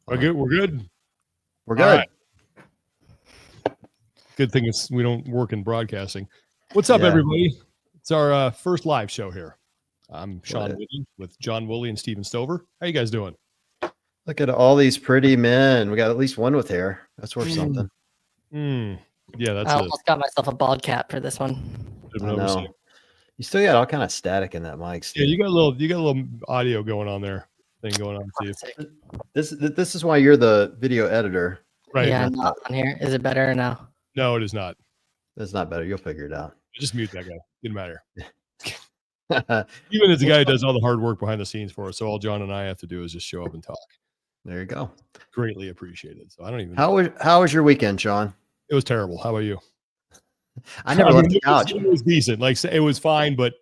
We're good. We're good. We're good. Right. Good thing we don't work in broadcasting. What's up, everybody? It's our first live show here. I'm Sean Woodley with John Woolley and Steven Stover. How you guys doing? Look at all these pretty men. We got at least one with hair. That's worth something. Yeah, that's. I almost got myself a bald cap for this one. I know. You still got all kind of static in that mic, Steve. Yeah, you got a little audio going on there. Thing going on, Steve. This is why you're the video editor, right? Yeah, not on here. Is it better now? No, it is not. It's not better. You'll figure it out. Just mute that guy. Didn't matter. Even as the guy who does all the hard work behind the scenes for us, so all John and I have to do is just show up and talk. There you go. Greatly appreciated. So I don't even. How was your weekend, Sean? It was terrible. How about you? I never left the couch. It was decent. Like it was fine, but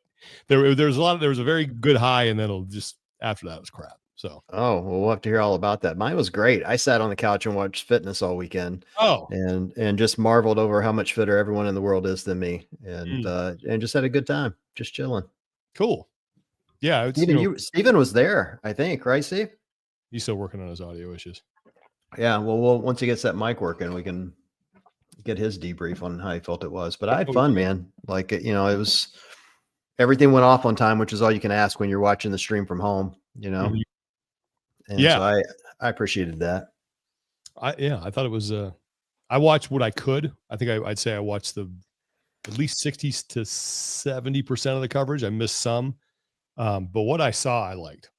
there was a very good high, and then it'll just after that was crap. So well, we'll have to hear all about that. Mine was great. I sat on the couch and watched fitness all weekend. And just marveled over how much fitter everyone in the world is than me, and just had a good time, just chilling. Cool. Yeah, Steven was there, I think, right, Steve? He's still working on his audio issues. Yeah, well, once he gets that mic working, we can get his debrief on how he felt it was. But I had fun, man. Like, it was everything went off on time, which is all you can ask when you're watching the stream from home, And so I appreciated that. I thought it was I watched what I could. I think I'd say I watched at least 60 to 70% of the coverage. I missed some. But what I saw, I liked.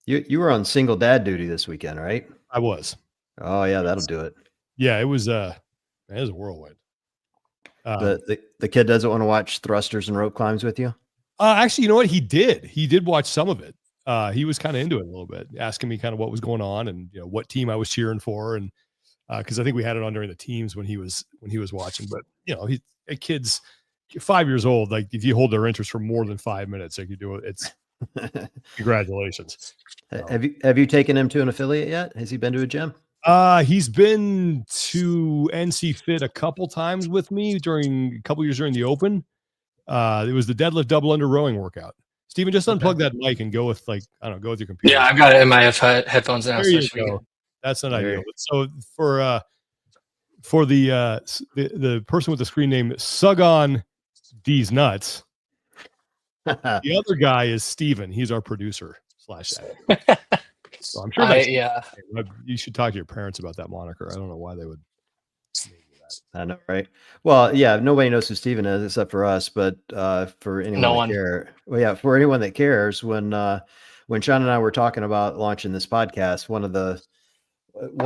You were on single dad duty this weekend, right? I was. Oh yeah, that'll do it. Yeah, it was a whirlwind. The kid doesn't want to watch thrusters and rope climbs with you? Actually, you know what? He did watch some of it. He was kind of into it a little bit, asking me kind of what was going on and what team I was cheering for, and because I think we had it on during the teams when he was watching. But kids 5 years old, like if you hold their interest for more than 5 minutes, they could do it. It's congratulations. Have you taken him to an affiliate yet? Has he been to a gym? He's been to NC Fit a couple times with me during a couple years during the Open. It was the deadlift double under rowing workout. Stephen, just unplug that mic and go with go with your computer. Yeah, I've got it in my headphones now. There you go. That's not ideal. So for the person with the screen name Sug on D's Nuts, the other guy is Steven. He's our producer / editor. So I'm sure you should talk to your parents about that moniker. I don't know why they would name you that. I know, right? Well, yeah, nobody knows who Steven is except for us, but for anyone for anyone that cares, when Sean and I were talking about launching this podcast, one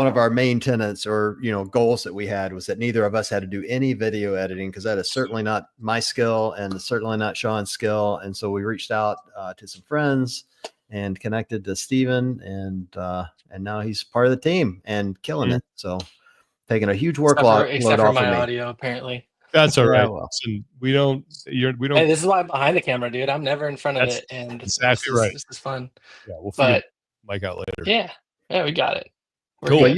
of our main tenets or goals that we had was that neither of us had to do any video editing, because that is certainly not my skill and certainly not Sean's skill. And so we reached out to some friends and connected to Steven, and now he's part of the team and killing it. So taking a huge workload except off for my of me. audio, apparently. That's all right. Well. We don't. Hey, this is why I'm behind the camera, dude. I'm never in front of it, and exactly right. This is fun. Yeah, we'll figure Mike out later. Yeah, we got it. Cool. Well,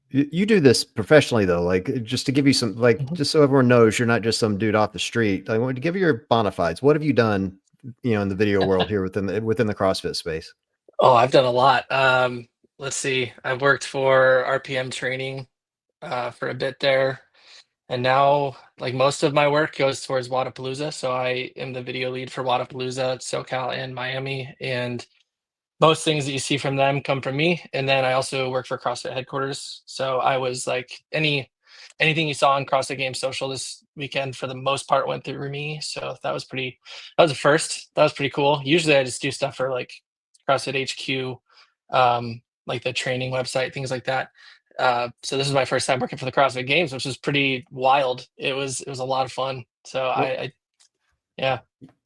you do this professionally though, like just to give you some, just so everyone knows you're not just some dude off the street. I want to give you your bona fides. What have you done, in the video world here within the CrossFit space? Oh, I've done a lot. Let's see. I've worked for RPM training for a bit there, and now most of my work goes towards Wadapalooza. So I am the video lead for Wadapalooza, SoCal, and Miami, and most things that you see from them come from me. And then I also work for CrossFit headquarters. So I was anything you saw on CrossFit Games Social this weekend, for the most part, went through me. So that was a first. That was pretty cool. Usually I just do stuff for CrossFit HQ, the training website, things like that. So this is my first time working for the CrossFit Games, which was pretty wild. It was a lot of fun. So yeah.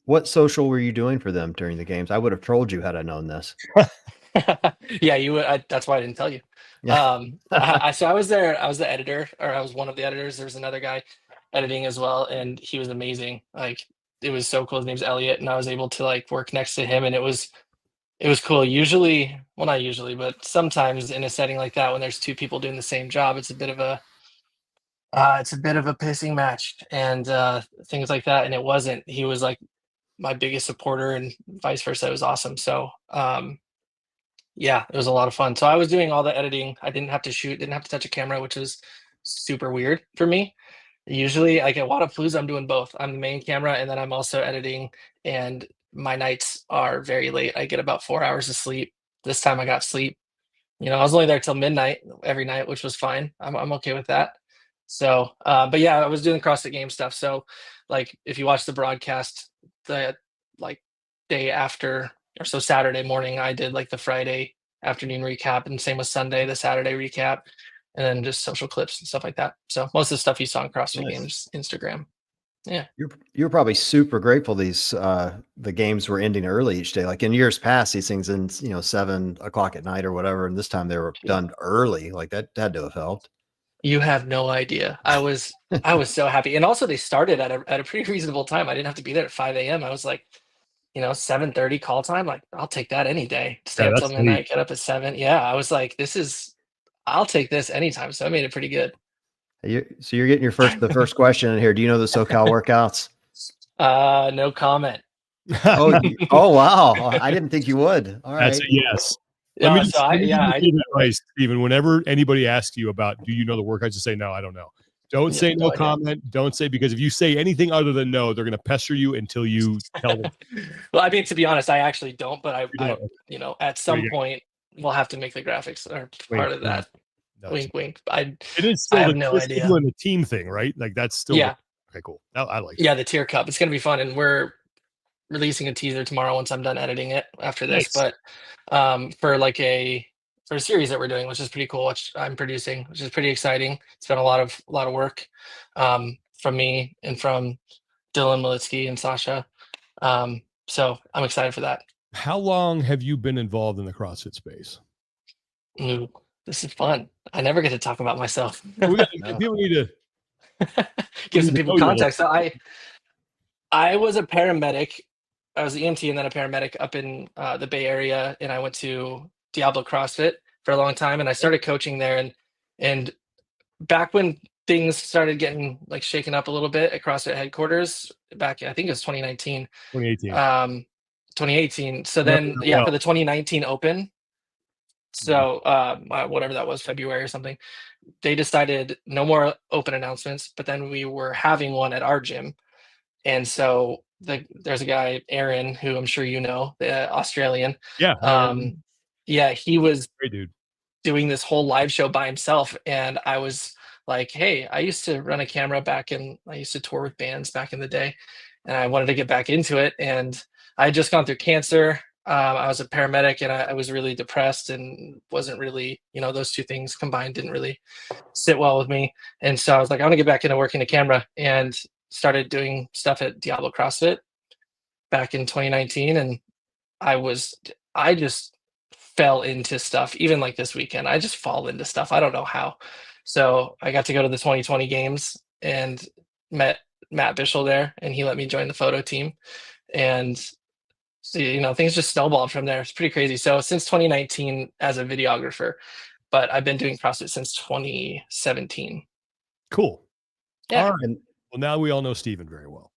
What social were you doing for them during the games? I would have told you had I known this. Yeah, you would. That's why I didn't tell you. Yeah. So I was there. I was the editor, or I was one of the editors. There's another guy editing as well, and he was amazing. It was so cool. His name's Elliot, and I was able to work next to him, and it was cool. Usually, well, not usually, but sometimes in a setting like that, when there's two people doing the same job, it's a bit of a pissing match and things like that. And it wasn't. He was my biggest supporter, and vice versa. It was awesome. So Yeah, it was a lot of fun. So I was doing all the editing. I didn't have to shoot, didn't have to touch a camera, which was super weird for me. Usually, like at Wadapalooza, I'm doing both. I'm the main camera, and then I'm also editing. And my nights are very late. I get about 4 hours of sleep. This time I got sleep. I was only there till midnight every night, which was fine. I'm okay with that. So, but yeah, I was doing CrossFit game stuff. So, like, if you watch the broadcast, the like day after, or so Saturday morning, I did like the Friday afternoon recap, and same with Sunday, the Saturday recap, and then just social clips and stuff like that. So most of the stuff you saw on CrossFit Nice. Games Instagram. Yeah. You're probably super grateful these the games were ending early each day. Like in years past, these things in 7 o'clock at night or whatever, and this time they were done early. Like that had to have helped. You have no idea. I was so happy, and also they started at a pretty reasonable time. I didn't have to be there at 5 a.m. I was like, 7:30 call time. Like, I'll take that any day. Stay Yeah, up till that's midnight, neat. get up at 7. Yeah, I was like, I'll take this anytime. So I made it pretty good. So you're getting the first question in here. Do you know the SoCal workouts? No comment. Oh wow! I didn't think you would. All right. That's a yes. Yeah, Let me so let me I give you that advice, Stephen. Whenever anybody asks you about, do you know the workouts, just say no, I don't know. Don't Yeah, say no no idea. comment. Don't say, because if you say anything other than no, they're going to pester you until you tell them. Well, I mean, to be honest, I actually don't, but You don't. at some point we'll have to make the graphics or part of that. No, Wink, wink. it is still I have no idea. doing the team thing, right? Like that's still Yeah. Okay, cool. I like it. Yeah, the tier cup. It's gonna be fun, and we're releasing a teaser tomorrow once I'm done editing it after this. Nice. But for a series that we're doing, which is pretty cool, which I'm producing, which is pretty exciting. It's been a lot of work from me and from Dylan Malitsky and Sasha. So I'm excited for that. How long have you been involved in the CrossFit space? Ooh, this is fun. I never get to talk about myself. People need to give some people context. So I was a paramedic. I was an EMT and then a paramedic up in the Bay Area, and I went to Diablo CrossFit for a long time, and I started coaching there. And back when things started getting like shaken up a little bit at CrossFit headquarters, back I think it was 2019. 2018. So then, for the 2019 Open, so whatever that was, February or something, they decided no more open announcements, but then we were having one at our gym. And so there's a guy, Aaron, who I'm sure you know, the Australian. Yeah. He was Great dude. doing this whole live show by himself. And I was like, hey, I used to run a camera I used to tour with bands back in the day, and I wanted to get back into it. And I had just gone through cancer. I was a paramedic, and I was really depressed and wasn't really, those two things combined didn't really sit well with me. And so I was like, I want to get back into working the camera, and started doing stuff at Diablo CrossFit back in 2019. And I just fell into stuff. Even like this weekend, I just fall into stuff. I don't know how. So I got to go to the 2020 games and met Matt Bishel there, and he let me join the photo team. And so, things just snowballed from there. It's pretty crazy. So since 2019 as a videographer, but I've been doing CrossFit since 2017. Cool. Yeah. All right. Well, now we all know Stephen very well.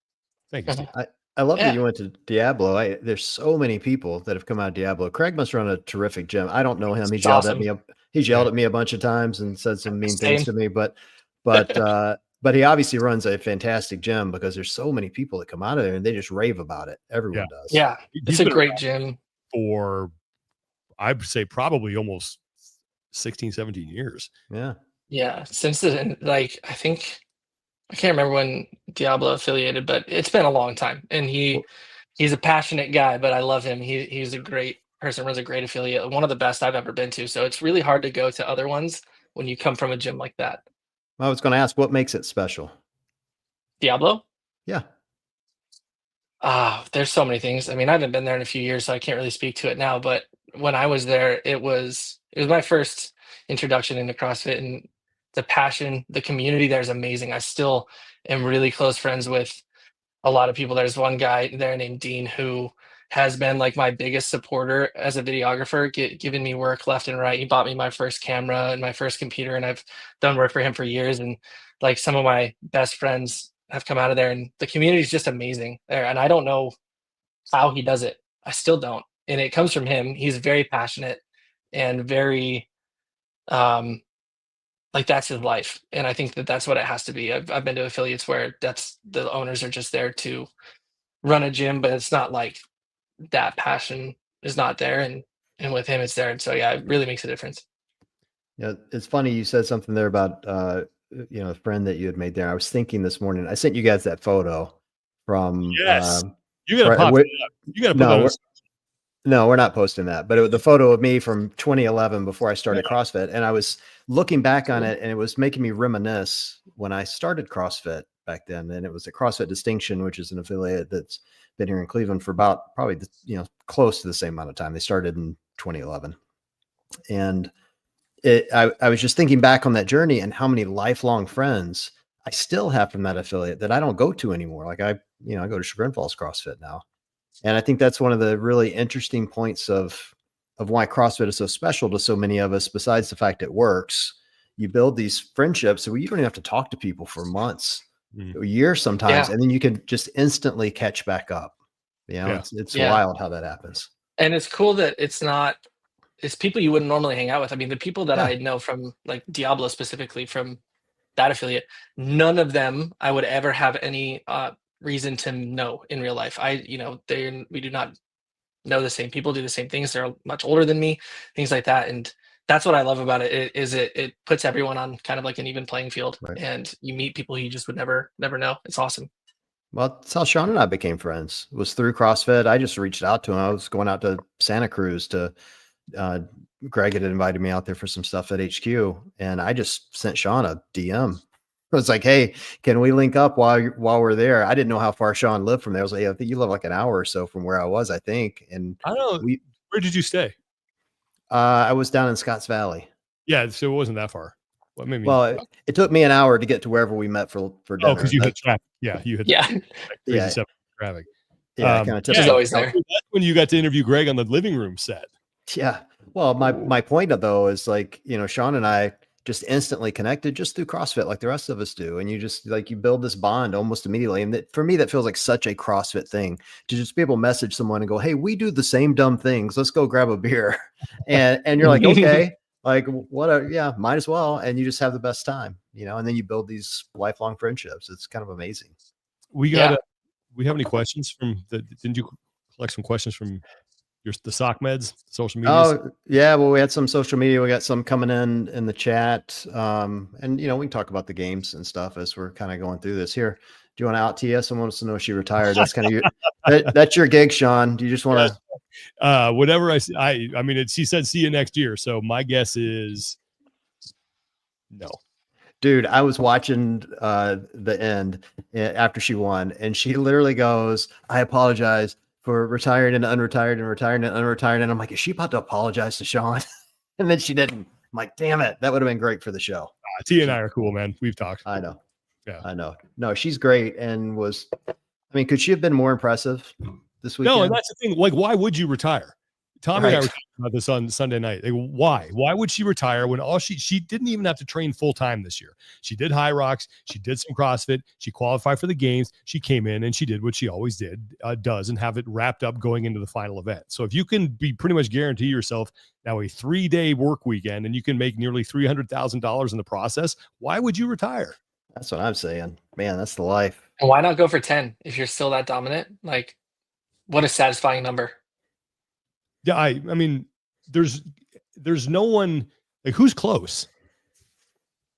Thank you, Steve. I love that you went to Diablo. There's so many people that have come out of Diablo. Craig must run a terrific gym. I don't know him. He's yelled at me. He's yelled at me a bunch of times and said some mean things to me, but he obviously runs a fantastic gym, because there's so many people that come out of there and they just rave about it. Everyone does. Yeah. It's a great gym for, I'd say, probably almost 16, 17 years. Yeah. Yeah. Since I can't remember when Diablo affiliated, but it's been a long time. And he's a passionate guy, but I love him. He's a great person, runs a great affiliate, one of the best I've ever been to. So it's really hard to go to other ones when you come from a gym like that. I was going to ask, what makes it special? Diablo? Yeah. There's so many things. I mean, I haven't been there in a few years, so I can't really speak to it now. But when I was there, it was my first introduction into CrossFit, and the passion, the community there is amazing. I still am really close friends with a lot of people. There's one guy there named Dean who has been like my biggest supporter as a videographer, giving me work left and right. He bought me my first camera and my first computer, and I've done work for him for years. And like some of my best friends have come out of there, and the community is just amazing there. And I don't know how he does it. I still don't. And it comes from him. He's very passionate. and very like that's his life. And I think that that's what it has to be. I've been to affiliates where that's the owners are just there to run a gym, but it's not like that passion is not there. And with him, it's there. And so, yeah, it really makes a difference. Yeah. It's funny. You said something there about, a friend that you had made there. I was thinking this morning, I sent you guys that photo from, yes, you got to pop it up. You got to put that on. No, we're not posting that, but it was the photo of me from 2011 before I started CrossFit. And I was looking back on it and it was making me reminisce when I started CrossFit back then. And it was a CrossFit Distinction, which is an affiliate that's been here in Cleveland for about probably, close to the same amount of time. They started in 2011. And I was just thinking back on that journey and how many lifelong friends I still have from that affiliate that I don't go to anymore. Like I go to Chagrin Falls CrossFit now. And I think that's one of the really interesting points of why CrossFit is so special to so many of us, besides the fact it works. You build these friendships where you don't even have to talk to people for months, a year sometimes, and then you can just instantly catch back up. It's wild how that happens. And it's cool that it's people you wouldn't normally hang out with. I mean, the people that I know from like Diablo specifically from that affiliate, none of them I would ever have any reason to know in real life. We do not know the same people, do the same things. They're much older than me, things like that. And that's what I love about it. It puts everyone on kind of like an even playing field, and you meet people you just would never know. It's awesome. Well, that's how Sean and I became friends. It was through CrossFit. I just reached out to him. I was going out to Santa Cruz to Greg had invited me out there for some stuff at HQ, and I just sent Sean a DM. I was like, "Hey, can we link up while we're there?" I didn't know how far Sean lived from there. I was like, "I think you live like an hour or so from where I was, I think." And I don't know. Where did you stay? I was down in Scotts Valley. Yeah, so it wasn't that far. It took me an hour to get to wherever we met for dinner. Oh, because you had traffic. Yeah, you had traffic. Yeah, kind of She's always there. That's when you got to interview Greg on the living room set. Yeah. Well, my point though is like, Sean and I just instantly connected just through CrossFit like the rest of us do. And you just you build this bond almost immediately. And for me, that feels like such a CrossFit thing to just be able to message someone and go, "Hey, we do the same dumb things. Let's go grab a beer." And you're like, okay, like might as well. And you just have the best time, and then you build these lifelong friendships. It's kind of amazing. We have any questions didn't you collect some questions from the sock meds, social media? Oh yeah. Well, we had some social media. We got some coming in the chat. And we can talk about the games and stuff as we're kind of going through this here. Do you want to out Tia? Someone wants to know if she retired. That's kind of your, that's your gig, Sean. Do you just want to, whatever I mean, she said, see you next year. So my guess is no. Dude, I was watching the end after she won, and she literally goes, "I apologize for retiring and unretired and retiring and unretired." And I'm like, is she about to apologize to Sean? And then she didn't. I'm like, damn it. That would have been great for the show. Tia and I are cool, man. We've talked. I know. Yeah. I know. No, she's great. And could she have been more impressive this weekend? No, and that's the thing. Like, why would you retire? Tommy and I were talking about this on Sunday night. Like, why? Why would she retire when she didn't even have to train full time this year? She did high rocks. She did some CrossFit. She qualified for the games. She came in and she did what she always does, and have it wrapped up going into the final event. So if you can be pretty much guarantee yourself now a 3-day work weekend and you can make nearly $300,000 in the process, why would you retire? That's what I'm saying, man. That's the life. And why not go for 10 if you're still that dominant? Like, what a satisfying number. Yeah, I mean, there's no one like who's close.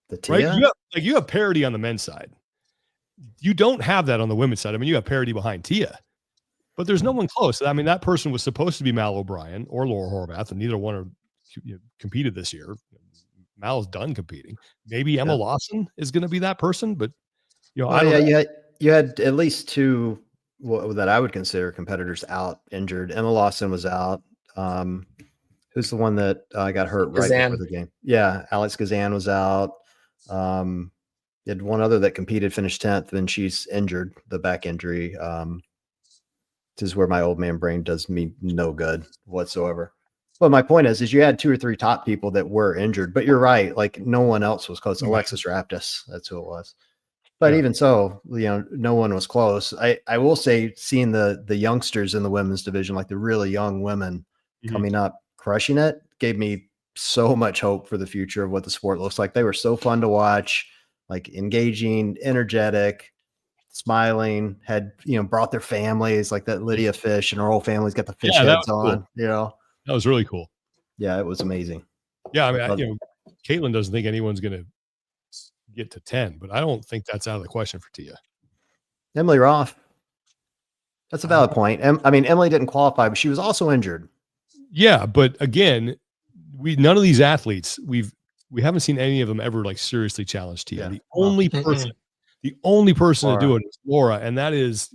The Tia? Right? You have parity on the men's side. You don't have that on the women's side. I mean, you have parity behind Tia, but there's no one close. I mean, that person was supposed to be Mal O'Brien or Laura Horvath, and neither one are competed this year. Mal's done competing. Maybe Emma Lawson is going to be that person, but I don't know. You had at least two that I would consider competitors out injured. Emma Lawson was out. Who's the one that got hurt right before the game? Yeah, Alex Gazan was out. You had one other that competed, finished 10th, and she's injured, the back injury. This is where my old man brain does me no good whatsoever. But my point is you had 2 or 3 top people that were injured, but you're right. Like no one else was close. Alexis Raptis, that's who it was. But even so, no one was close. I will say seeing the youngsters in the women's division, like the really young women coming up, crushing it, gave me so much hope for the future of what the sport looks like. They were so fun to watch, like engaging, energetic, smiling, had, brought their families, like that Lydia Fish and her whole family's got the fish heads on, cool. That was really cool. Yeah, it was amazing. Yeah, I mean, Caitlin doesn't think anyone's going to get to 10, but I don't think that's out of the question for Tia. Emily Roth. That's a valid point. I mean, Emily didn't qualify, but she was also injured. Yeah, but again, none of these athletes, we haven't seen any of them ever like seriously challenge Tia. The only person to do it is Laura, and that is,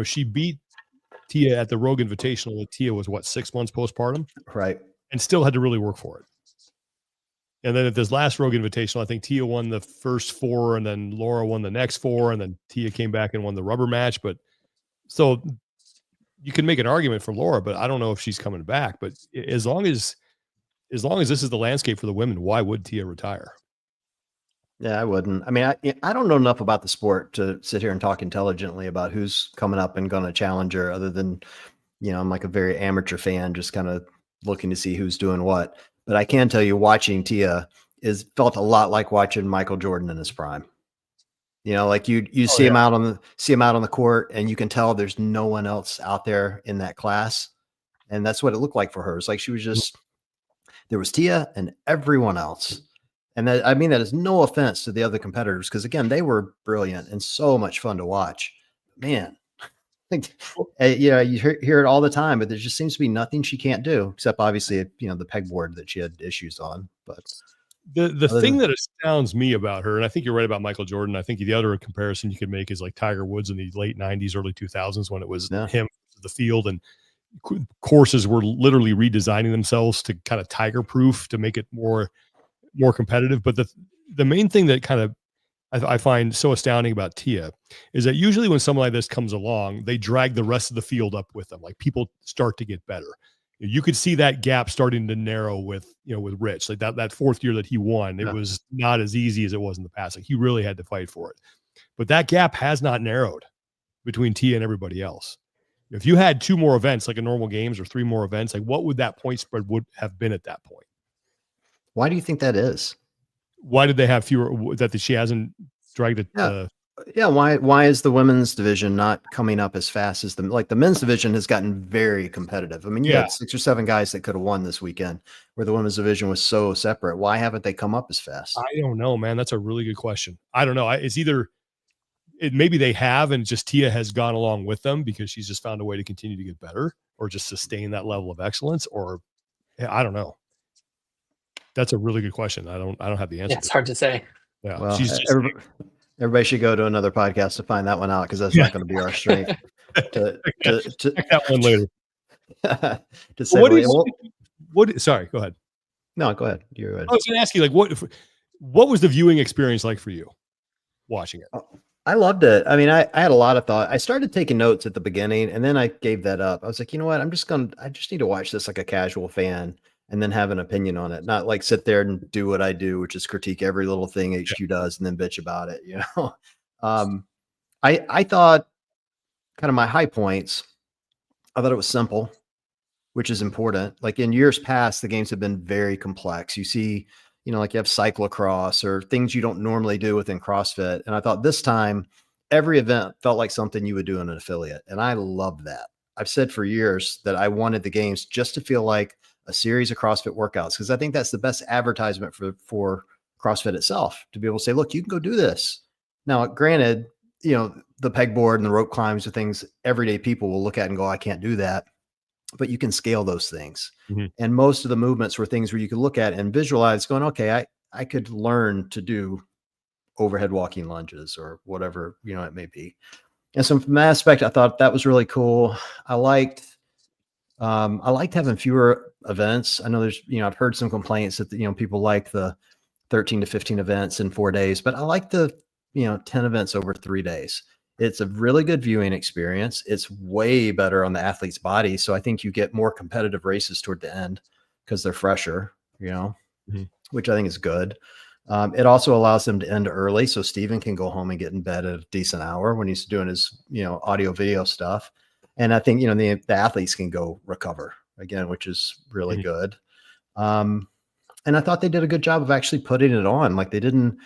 she beat Tia at the Rogue Invitational. Tia was 6 months postpartum, right, and still had to really work for it. And then at this last Rogue Invitational, I think Tia won the first 4, and then Laura won the next 4, and then Tia came back and won the rubber match. But so you can make an argument for Laura, but I don't know if she's coming back. But as long as this is the landscape for the women, why would Tia retire? Yeah, I wouldn't. I mean, I don't know enough about the sport to sit here and talk intelligently about who's coming up and going to challenge her, other than, I'm like a very amateur fan, just kind of looking to see who's doing what. But I can tell you, watching Tia felt a lot like watching Michael Jordan in his prime. Like you see him out on the court, and you can tell there's no one else out there in that class, and that's what it looked like for her. It's like she was just, there was Tia and everyone else. And that, I mean, that is no offense to the other competitors, because again, they were brilliant and so much fun to watch. Man, you hear it all the time, but there just seems to be nothing she can't do, except obviously, the pegboard that she had issues on. But the thing that astounds me about her, and I think you're right about Michael Jordan. I think the other comparison you could make is like Tiger Woods in the late 90s, early 2000s, when it was him, the field, and courses were literally redesigning themselves to kind of Tiger proof to make it more competitive. But the main thing that kind of I find so astounding about Tia is that usually when someone like this comes along, they drag the rest of the field up with them. Like, people start to get better. You could see that gap starting to narrow with Rich, like that fourth year that he won. It was not as easy as it was in the past. Like, he really had to fight for it, but that gap has not narrowed between Tia and everybody else. If you had 2 more events, like a normal games, or 3 more events, like what would that point spread would have been at that point? Why do you think that is? Why did they have fewer, that she hasn't dragged it? Why is the women's division not coming up as fast as the men's division has gotten very competitive? I mean, you had 6 or 7 guys that could have won this weekend, where the women's division was so separate. Why haven't they come up as fast? I don't know, man. That's a really good question. I don't know. It's either maybe they have, and just Tia has gone along with them because she's just found a way to continue to get better, or just sustain that level of excellence, or I don't know. That's a really good question. I don't have the answer. Yeah, it's hard to say. Yeah. Well, everybody should go to another podcast to find that one out, because that's not going to be our strength. Check that one later. Sorry, go ahead. No, go ahead. You're right. I was going to ask you, like, what was the viewing experience like for you watching it? I loved it. I mean, I had a lot of thought. I started taking notes at the beginning, and then I gave that up. I was like, you know what? I just need to watch this like a casual fan, and then have an opinion on it, not like sit there and do what I do, which is critique every little thing HQ does and then bitch about it. I thought, kind of my high points, I thought it was simple, which is important. Like in years past, the games have been very complex. You see, like you have cyclocross or things you don't normally do within CrossFit. And I thought this time, every event felt like something you would do in an affiliate. And I love that. I've said for years that I wanted the games just to feel like a series of CrossFit workouts, because I think that's the best advertisement for CrossFit itself, to be able to say, look, you can go do this. Now, granted, the pegboard and the rope climbs are things everyday people will look at and go, I can't do that. But you can scale those things. Mm-hmm. And most of the movements were things where you could look at and visualize going, okay, I could learn to do overhead walking lunges or whatever, it may be. And so from that aspect, I thought that was really cool. I liked having fewer events. I know there's, I've heard some complaints that, people like the 13 to 15 events in 4 days, but I like the, 10 events over 3 days. It's a really good viewing experience. It's way better on the athlete's body. So I think you get more competitive races toward the end because they're fresher, mm-hmm. which I think is good. It also allows them to end early. So Steven can go home and get in bed at a decent hour when he's doing his, audio video stuff. And I think, the athletes can go recover again, which is really mm-hmm. good. And I thought they did a good job of actually putting it on. Like they didn't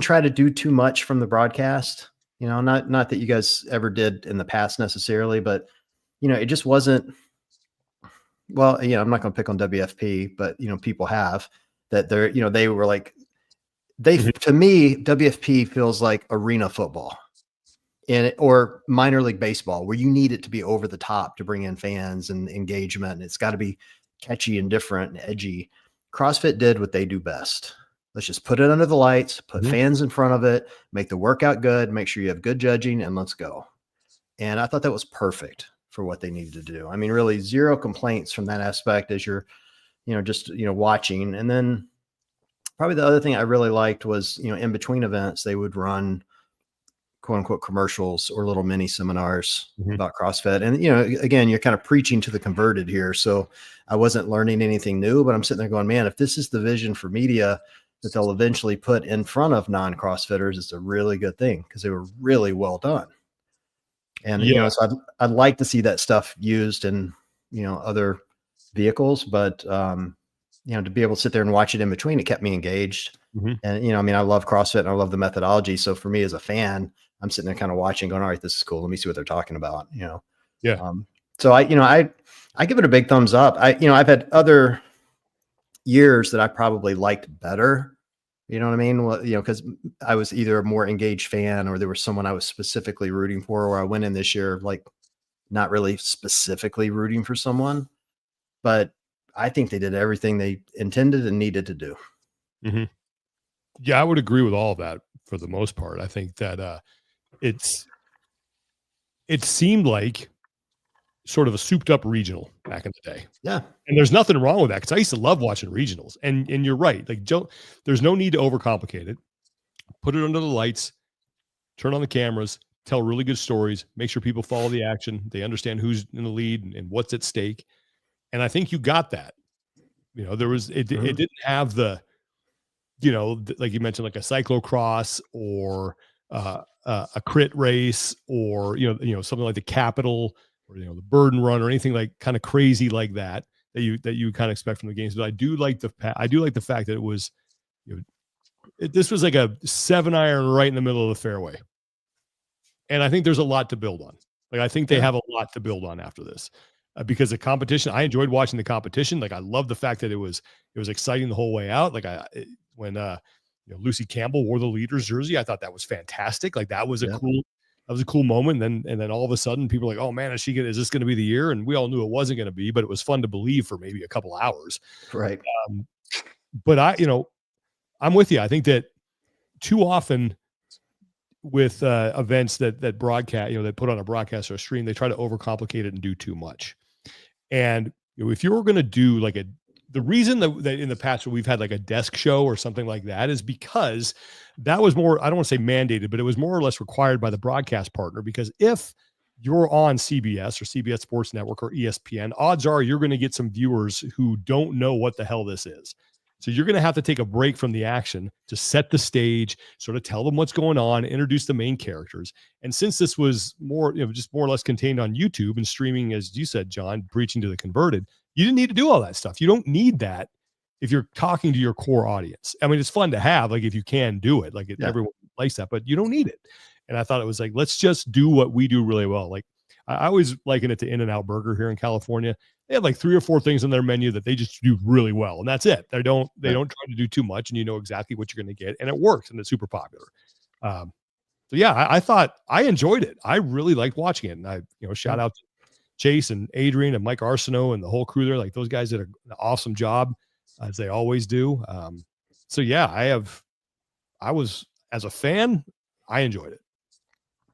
try to do too much from the broadcast. Not that you guys ever did in the past necessarily, but it just wasn't. Well, I'm not going to pick on WFP, but people have that. They were like to me, WFP feels like arena football or minor league baseball, where you need it to be over the top to bring in fans and engagement. And it's got to be catchy and different and edgy. CrossFit did what they do best. Let's just put it under the lights, put fans in front of it, make the workout good, make sure you have good judging, and let's go. And I thought that was perfect for what they needed to do. I mean, really zero complaints from that aspect as you're, just, watching. And then probably the other thing I really liked was, in between events, they would run quote unquote commercials or little mini seminars about CrossFit. And, again, you're kind of preaching to the converted here. So I wasn't learning anything new, but I'm sitting there going, man, if this is the vision for media that they'll eventually put in front of non-CrossFitters, it's a really good thing because they were really well done. And, so I'd like to see that stuff used in, other vehicles, but, to be able to sit there and watch it in between, it kept me engaged. And, I love CrossFit and I love the methodology. So for me as a fan, I'm sitting there kind of watching going, all right, this is cool. Let me see what they're talking about, Yeah. So I give it a big thumbs up. I've had other years that I probably liked better. You know what I mean? Well, because I was either a more engaged fan or there was someone I was specifically rooting for, or I went in this year, like not really specifically rooting for someone, but I think they did everything they intended and needed to do. Yeah, I would agree with all of that for the most part. I think that it seemed like sort of a souped up regional back in the day. Yeah. And there's nothing wrong with that because I used to love watching regionals. And you're right. Like Joe, there's no need to overcomplicate it. Put it under the lights, turn on the cameras, tell really good stories, make sure people follow the action. They understand who's in the lead and what's at stake. And I think you got that. It didn't have the, like you mentioned, like a cyclocross or a crit race or, something like the Capitol or, the Burden Run or anything like kind of crazy like that you kind of expect from the games. But I do like the fact that it was, this was like a 7-iron right in the middle of the fairway. And I think there's a lot to build on. Like, I think they have a lot to build on after this because the competition, I enjoyed watching the competition. Like, I love the fact that it was exciting the whole way out. Like when Lucy Campbell wore the leader's jersey, I thought that was fantastic. Like that was a cool moment. And then all of a sudden people are like, oh man, is this going to be the year? And we all knew it wasn't going to be, but it was fun to believe for maybe a couple hours. Right. But I'm with you. I think that too often with events that broadcast, that put on a broadcast or a stream, they try to overcomplicate it and do too much. And if you were going to do like the reason that in the past we've had like a desk show or something like that is because that was more, I don't want to say mandated, but it was more or less required by the broadcast partner. Because if you're on CBS or CBS Sports Network or ESPN, odds are you're going to get some viewers who don't know what the hell this is. So you're going to have to take a break from the action to set the stage, sort of tell them what's going on, introduce the main characters. And since this was more, just more or less contained on YouTube and streaming, as you said, John, preaching to the converted, you didn't need to do all that stuff. You don't need that if you're talking to your core audience. I mean, it's fun to have, like if you can do it, like everyone likes that, but you don't need it. And I thought it was like, let's just do what we do really well. Like I always liken it to In-N-Out Burger here in California. They have like 3 or 4 things on their menu that they just do really well. And that's it. They don't try to do too much, and you know exactly what you're going to get, and it works, and it's super popular. So yeah, I thought I enjoyed it. I really liked watching it. And I, shout out to Chase and Adrian and Mike Arsenault and the whole crew there. Like those guys did an awesome job, as they always do. So yeah, I was, as a fan, I enjoyed it.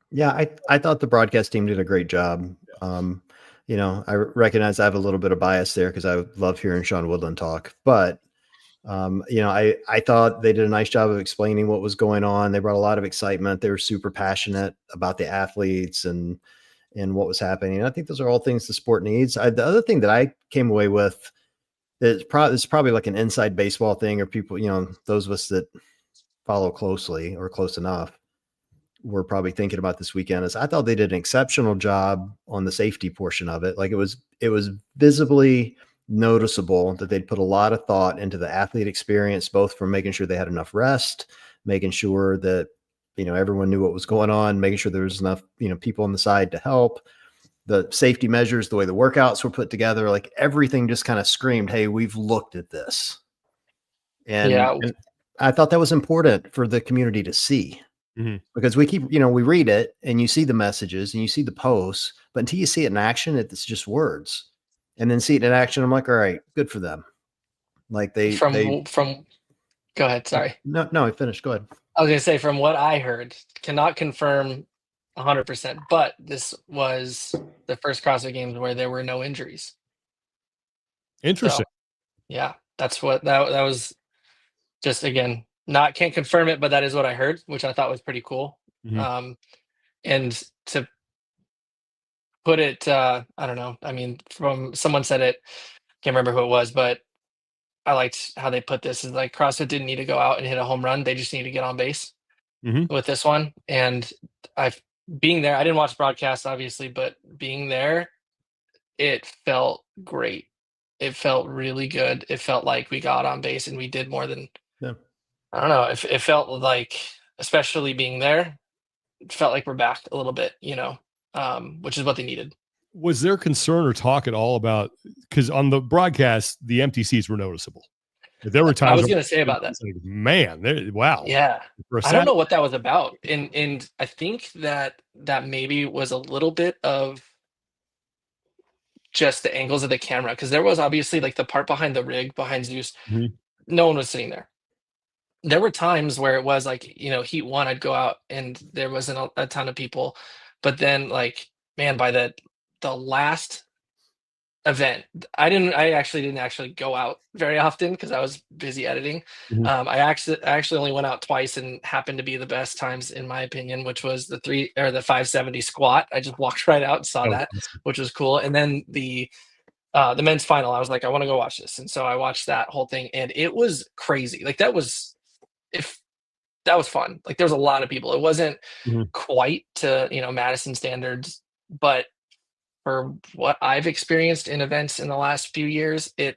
Yeah, I thought the broadcast team did a great job. I recognize I have a little bit of bias there because I love hearing Sean Woodland talk, but I thought they did a nice job of explaining what was going on. They brought a lot of excitement. They were super passionate about the athletes and what was happening. And I think those are all things the sport needs. The other thing that I came away with is probably like an inside baseball thing, or people, those of us that follow closely or close enough, we're probably thinking about this weekend, is I thought they did an exceptional job on the safety portion of it. Like it was visibly noticeable that they'd put a lot of thought into the athlete experience, both from making sure they had enough rest, making sure that, everyone knew what was going on, making sure there was enough, people on the side to help, the safety measures, the way the workouts were put together, like everything just kind of screamed, hey, we've looked at this. And I thought that was important for the community to see, because we keep, we read it and you see the messages and you see the posts, but until you see it in action, it's just words. And then see it in action, I'm like, all right, good for them. Like they go ahead. Sorry. No, I finished. Go ahead. I was going to say, from what I heard, cannot confirm 100%, but this was the first CrossFit Games where there were no injuries. Interesting. So, yeah, that's what that was. Just, again, can't confirm it, but that is what I heard, which I thought was pretty cool. And to put it, I don't know. I mean, from someone said it, can't remember who it was, but I liked how they put this, is like CrossFit didn't need to go out and hit a home run. They just need to get on base with this one. And being there, I didn't watch the broadcast, obviously, but being there, it felt great. It felt really good. It felt like we got on base and we did more than, I don't know. It felt like, especially being there, it felt like we're back a little bit, which is what they needed. Was there concern or talk at all about, because on the broadcast, the empty seats were noticeable. There were times I was going to say about that. Like, man, wow. Yeah. I don't know what that was about. And I think that maybe was a little bit of just the angles of the camera. Cause there was obviously like the part behind the rig, behind Zeus, no one was sitting there. There were times where it was like, heat one, I'd go out and there wasn't a ton of people. But then, like, man, by the last event, I actually didn't go out very often because I was busy editing. I actually only went out twice and happened to be the best times in my opinion, which was the 570 squat. I just walked right out and saw that, which was cool. And then the men's final, I was like, I want to go watch this. And so I watched that whole thing and it was crazy. Like that was fun. Like there was a lot of people. It wasn't quite to, Madison standards, but for what I've experienced in events in the last few years, the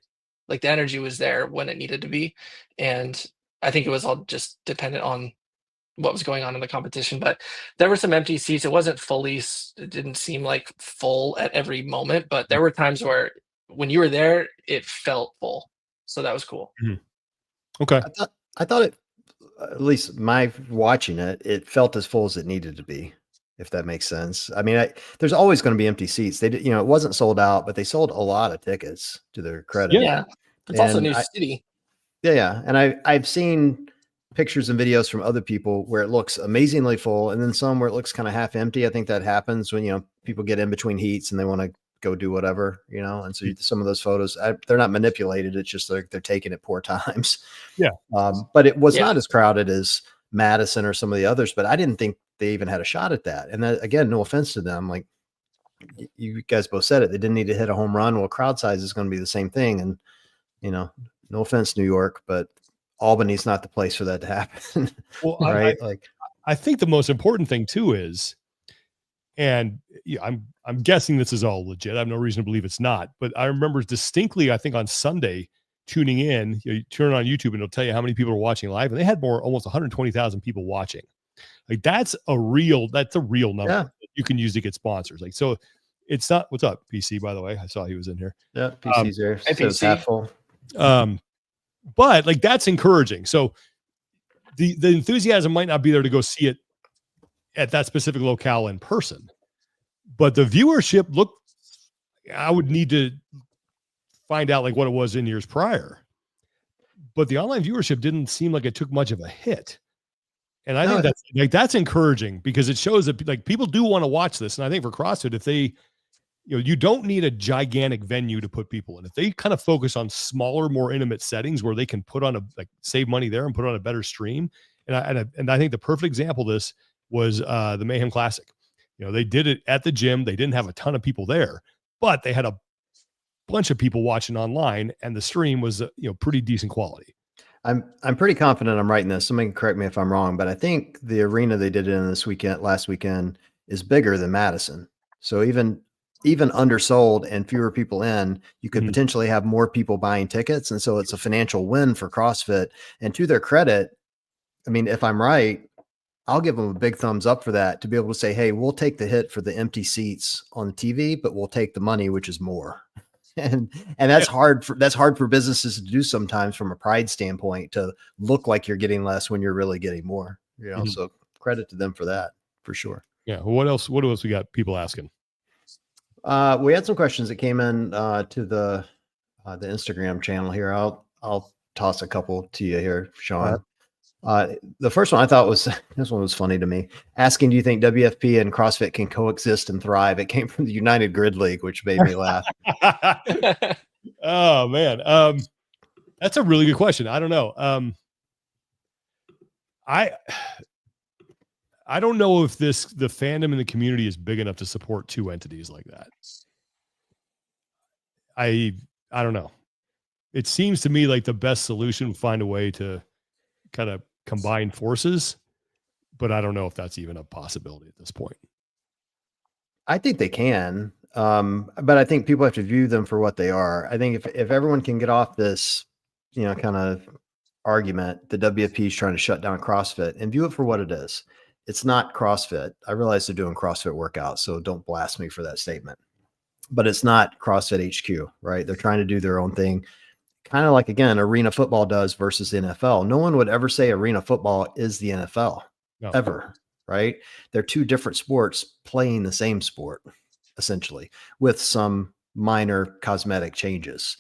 energy was there when it needed to be. And I think it was all just dependent on what was going on in the competition, but there were some empty seats. It didn't seem like full at every moment, but there were times where when you were there, it felt full. So that was cool. Okay. I thought it, at least my watching it, it felt as full as it needed to be, if that makes sense. I mean, there's always going to be empty seats. They did, it wasn't sold out, but they sold a lot of tickets, to their credit. Yeah. It's also a new city. Yeah. And I've seen pictures and videos from other people where it looks amazingly full, and then some where it looks kind of half empty. I think that happens when, people get in between heats and they want to go do whatever, and so some of those photos, they're not manipulated. It's just they're taken at poor times. Yeah. But it was not as crowded as Madison or some of the others, but I didn't think they even had a shot at that. And that, again, no offense to them. Like you guys both said it, they didn't need to hit a home run. Well, crowd size is going to be the same thing. And, no offense, New York, but Albany's not the place for that to happen. Well, right. I think the most important thing too is, and I'm guessing this is all legit. I have no reason to believe it's not, but I remember distinctly, I think on Sunday, tuning in, you turn on YouTube and it'll tell you how many people are watching live, and they had almost 120,000 people watching. Like that's a real number that you can use to get sponsors. Like, so it's not, what's up, PC, by the way, I saw he was in here. Yeah. PC's there. So it's half full. But like, that's encouraging. So the enthusiasm might not be there to go see it at that specific locale in person, but the viewership I would need to find out like what it was in years prior, but the online viewership didn't seem like it took much of a hit. And I think that's encouraging, because it shows that like people do want to watch this. And I think for CrossFit, if they, you don't need a gigantic venue to put people in. If they kind of focus on smaller, more intimate settings where they can put on save money there and put on a better stream. And I think the perfect example of this was the Mayhem Classic. They did it at the gym. They didn't have a ton of people there, but they had a bunch of people watching online, and the stream was, pretty decent quality. I'm pretty confident I'm right in this. Somebody can correct me if I'm wrong, but I think the arena they did it in last weekend is bigger than Madison. So even even undersold and fewer people in, you could Mhm. potentially have more people buying tickets. And so it's a financial win for CrossFit. And to their credit, I mean, if I'm right, I'll give them a big thumbs up for that, to be able to say, hey, we'll take the hit for the empty seats on the TV, but we'll take the money, which is more. And that's hard for businesses to do sometimes, from a pride standpoint, to look like you're getting less when you're really getting more, Mhm. So credit to them for that, for sure. Yeah. Well, what else we got people asking? We had some questions that came in to the Instagram channel here. I'll toss a couple to you here, Sean. The first one I thought was, this one was funny to me, asking, do you think WFP and CrossFit can coexist and thrive? It came from the United Grid League, which made me laugh. Oh man. That's a really good question. I don't know. I don't know if the fandom in the community is big enough to support two entities like that. I don't know. It seems to me like the best solution would find a way to kind of combine forces, but I don't know if that's even a possibility at this point. I think they can, but I think people have to view them for what they are. I think if everyone can get off this, kind of argument that WFP is trying to shut down CrossFit, and view it for what it is. It's not CrossFit. I realize they're doing CrossFit workouts, so don't blast me for that statement. But it's not CrossFit HQ, right? They're trying to do their own thing, kind of like, again, arena football does versus the NFL. No one would ever say arena football is the NFL, ever, right? They're two different sports playing the same sport, essentially, with some minor cosmetic changes.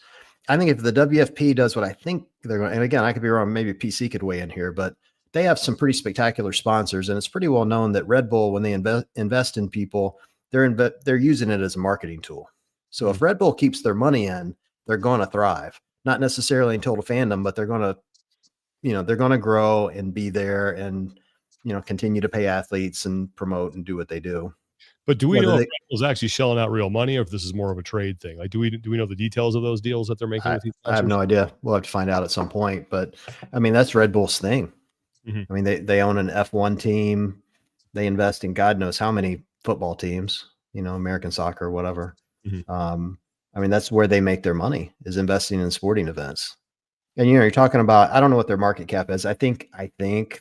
I think if the WFP does what I think they're going, and again, I could be wrong, maybe PC could weigh in here, but they have some pretty spectacular sponsors, and it's pretty well known that Red Bull, when they invest in people, they're using it as a marketing tool. So if Red Bull keeps their money in, they're going to thrive. Not necessarily in total fandom, but they're going to grow and be there, and continue to pay athletes and promote and do what they do. But do we know if Red Bull's actually shelling out real money, or if this is more of a trade thing? Like, do we know the details of those deals that they're making with these sponsors? I have no idea. We'll have to find out at some point. But I mean, that's Red Bull's thing. I mean, they own an F1 team. They invest in God knows how many football teams, American soccer, whatever. I mean, that's where they make their money, is investing in sporting events. And you're talking about, I don't know what their market cap is. I think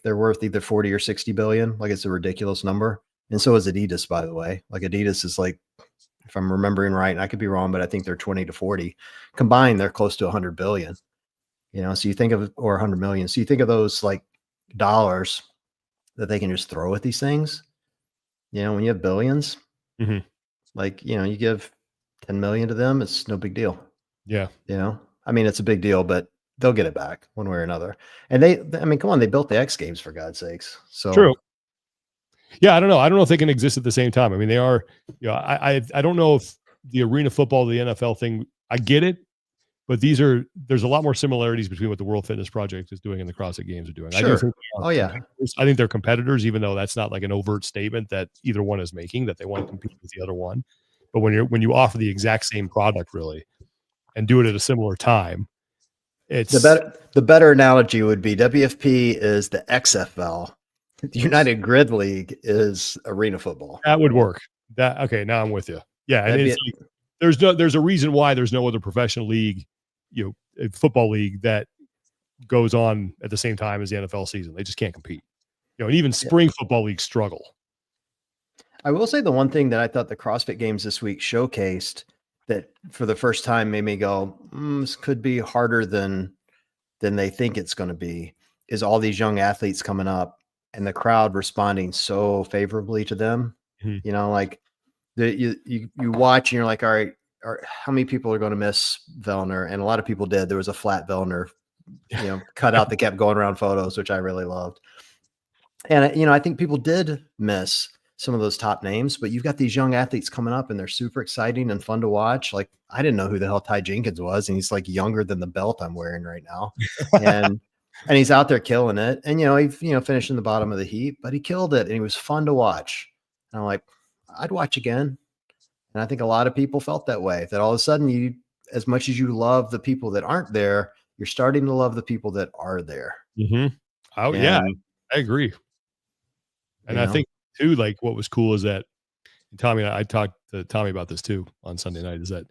they're worth either 40 or 60 billion. Like, it's a ridiculous number. And so is Adidas, by the way. Like, Adidas is, like, if I'm remembering right, and I could be wrong, but I think they're 20 to 40 combined. They're close to 100 billion. So you think of, or 100 million. So you think of those like dollars that they can just throw at these things. When you have billions, like, you give 10 million to them, it's no big deal. Yeah. I mean, it's a big deal, but they'll get it back one way or another. And I mean, come on, they built the X Games, for God's sakes. So true. Yeah, I don't know. I don't know if they can exist at the same time. I mean, they are, I don't know if the arena football, the NFL thing, I get it, but there's a lot more similarities between what the World Fitness Project is doing and the CrossFit Games are doing. Sure. I think they're competitors, even though that's not like an overt statement that either one is making, that they want to compete with the other one. But when you offer the exact same product, really, and do it at a similar time, it's the better analogy would be WFP is the XFL. The United Grid League is arena football. That would work. Okay, now I'm with you. Yeah, and it's like, there's a reason why there's no other professional league, football league that goes on at the same time as the NFL season. They just can't compete. And even spring football leagues struggle. I will say the one thing that I thought the CrossFit Games this week showcased that for the first time made me go, this could be harder than they think it's going to be, is all these young athletes coming up and the crowd responding so favorably to them. Like you watch and you're like, all right, how many people are going to miss Vellner? And a lot of people did. There was a flat Vellner, cut out that kept going around photos, which I really loved. And, I think people did miss some of those top names, but you've got these young athletes coming up and they're super exciting and fun to watch. Like, I didn't know who the hell Ty Jenkins was. And he's like younger than the belt I'm wearing right now. And he's out there killing it. And, he finished in the bottom of the heat, but he killed it and he was fun to watch. And I'm like, I'd watch again. And I think a lot of people felt that way, that all of a sudden as much as you love the people that aren't there, you're starting to love the people that are there. Oh, yeah, I agree. And I think too, like, what was cool is that Tommy, I talked to Tommy about this too on Sunday night, is that,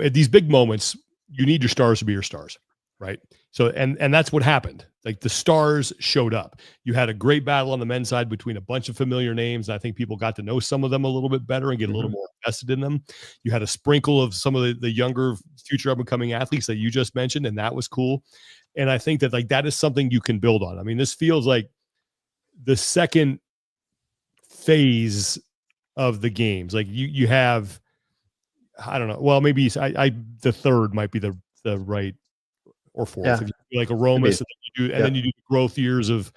at these big moments, you need your stars to be your stars, right? So, and that's what happened. Like the stars showed up. You had a great battle on the men's side between a bunch of familiar names. And I think people got to know some of them a little bit better and get a little more invested in them. You had a sprinkle of some of the younger future up and coming athletes that you just mentioned, and that was cool. And I think that like that is something you can build on. I mean, this feels like the second phase of the games. Like you have, I don't know. Well, maybe the third might be the right, or fourth. Yeah. If you do like Aromas, and then you do the growth years of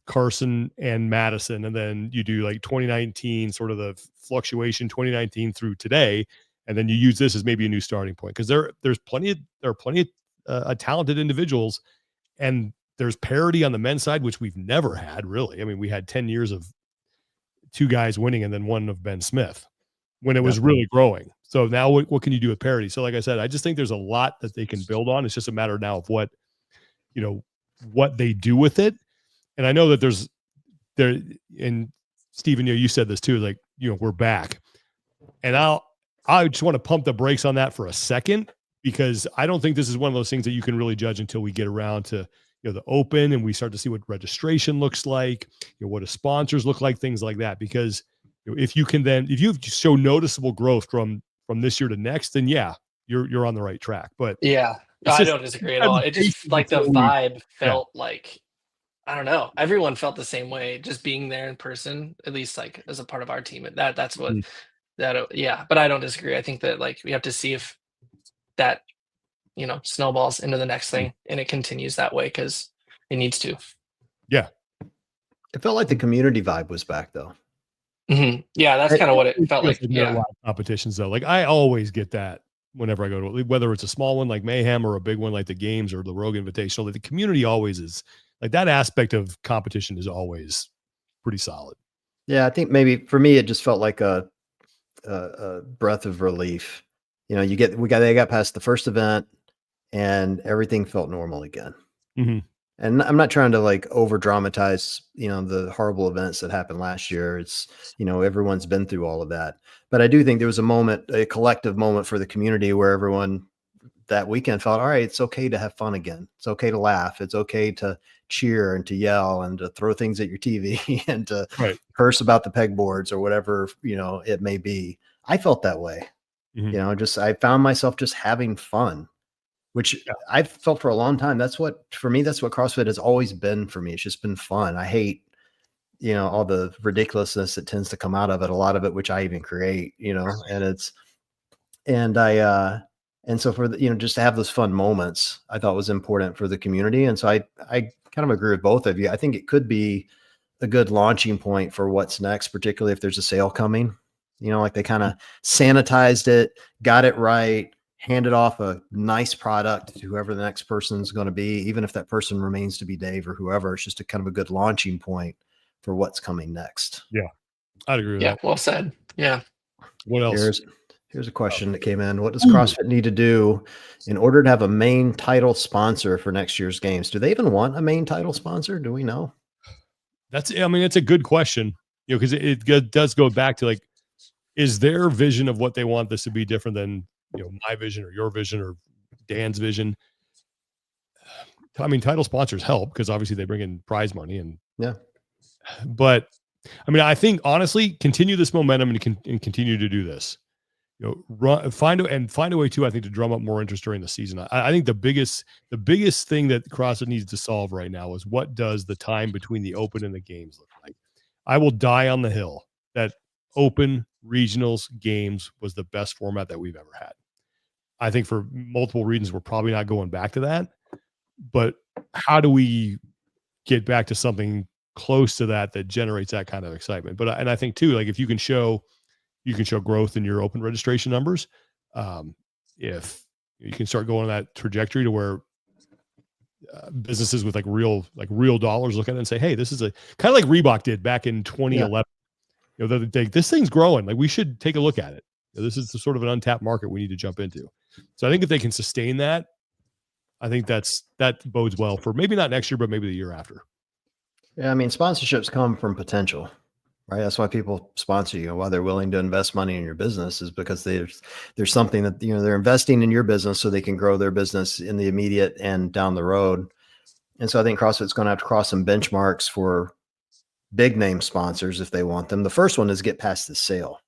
Carson and Madison, and then you do like 2019, sort of the fluctuation 2019 through today, and then you use this as maybe a new starting point, because there are plenty of talented individuals, and there's parity on the men's side, which we've never had really. I mean, we had 10 years of two guys winning and then one of Ben Smith when it was really growing. So now what can you do with parity? So like I said, I just think there's a lot that they can build on. It's just a matter now of what they do with it. And I know that and Stephen, you said this too, like, we're back, and I just want to pump the brakes on that for a second, because I don't think this is one of those things that you can really judge until we get around to, the Open, and we start to see what registration looks like, what do sponsors look like, things like that. Because if you show noticeable growth from this year to next, then yeah, you're on the right track. But yeah, I don't disagree at all. It just like the vibe felt like, I don't know, everyone felt the same way, just being there in person, at least like as a part of our team. That's what but I don't disagree. I think that like we have to see if that snowballs into the next thing and it continues that way, because it needs to. Yeah, it felt like the community vibe was back though. Yeah, that's kind of what it felt like. A lot of competitions though, like I always get that whenever I go to, whether it's a small one like Mayhem or a big one like the Games or the Rogue Invitational, that the community always is like, that aspect of competition is always pretty solid. Yeah, I think maybe for me it just felt like a breath of relief. They got past the first event and everything felt normal again. And I'm not trying to like over dramatize, the horrible events that happened last year. It's, everyone's been through all of that. But I do think there was a collective moment for the community where everyone that weekend felt, all right, it's okay to have fun again. It's okay to laugh. It's okay to cheer and to yell and to throw things at your TV and to curse about the pegboards or whatever, it may be. I felt that way. I found myself just having fun, which I've felt for a long time. That's what CrossFit has always been for me. It's just been fun. I hate, all the ridiculousness that tends to come out of it, a lot of it, which I even create, and so for just to have those fun moments, I thought was important for the community. And so I kind of agree with both of you. I think it could be a good launching point for what's next, particularly if there's a sale coming, like they kind of sanitized it, got it right, handed off a nice product to whoever the next person is going to be, even if that person remains to be Dave or whoever. It's just a kind of a good launching point for what's coming next. Yeah, I'd agree with that. Well said. Yeah. What else? Here's a question that came in. What does CrossFit need to do in order to have a main title sponsor for next year's games? Do they even want a main title sponsor? Do we know? It's a good question, because it does go back to like, is their vision of what they want this to be different than, my vision or your vision or Dan's vision? I mean, title sponsors help because obviously they bring in prize money but I mean, I think honestly, continue this momentum and continue to do this. Find a way too, I think, to drum up more interest during the season. I think the biggest thing that CrossFit needs to solve right now is, what does the time between the Open and the Games look like? I will die on the hill that Open, regionals, Games was the best format that we've ever had. I think for multiple reasons, we're probably not going back to that. But how do we get back to something close to that generates that kind of excitement? And I think too, like if you can show growth in your Open registration numbers. If you can start going on that trajectory to where businesses with real dollars look at it and say, hey, this is a kind of like Reebok did back in 2011. This thing's growing. Like, we should take a look at it. This is the sort of an untapped market we need to jump into. So I think if they can sustain that, I think that bodes well for maybe not next year, but maybe the year after. Yeah, I mean, sponsorships come from potential. Right. That's why people sponsor you. Why they're willing to invest money in your business is because there's something that, they're investing in your business so they can grow their business in the immediate and down the road. And so I think CrossFit's going to have to cross some benchmarks for big name sponsors if they want them. The first one is get past the sale.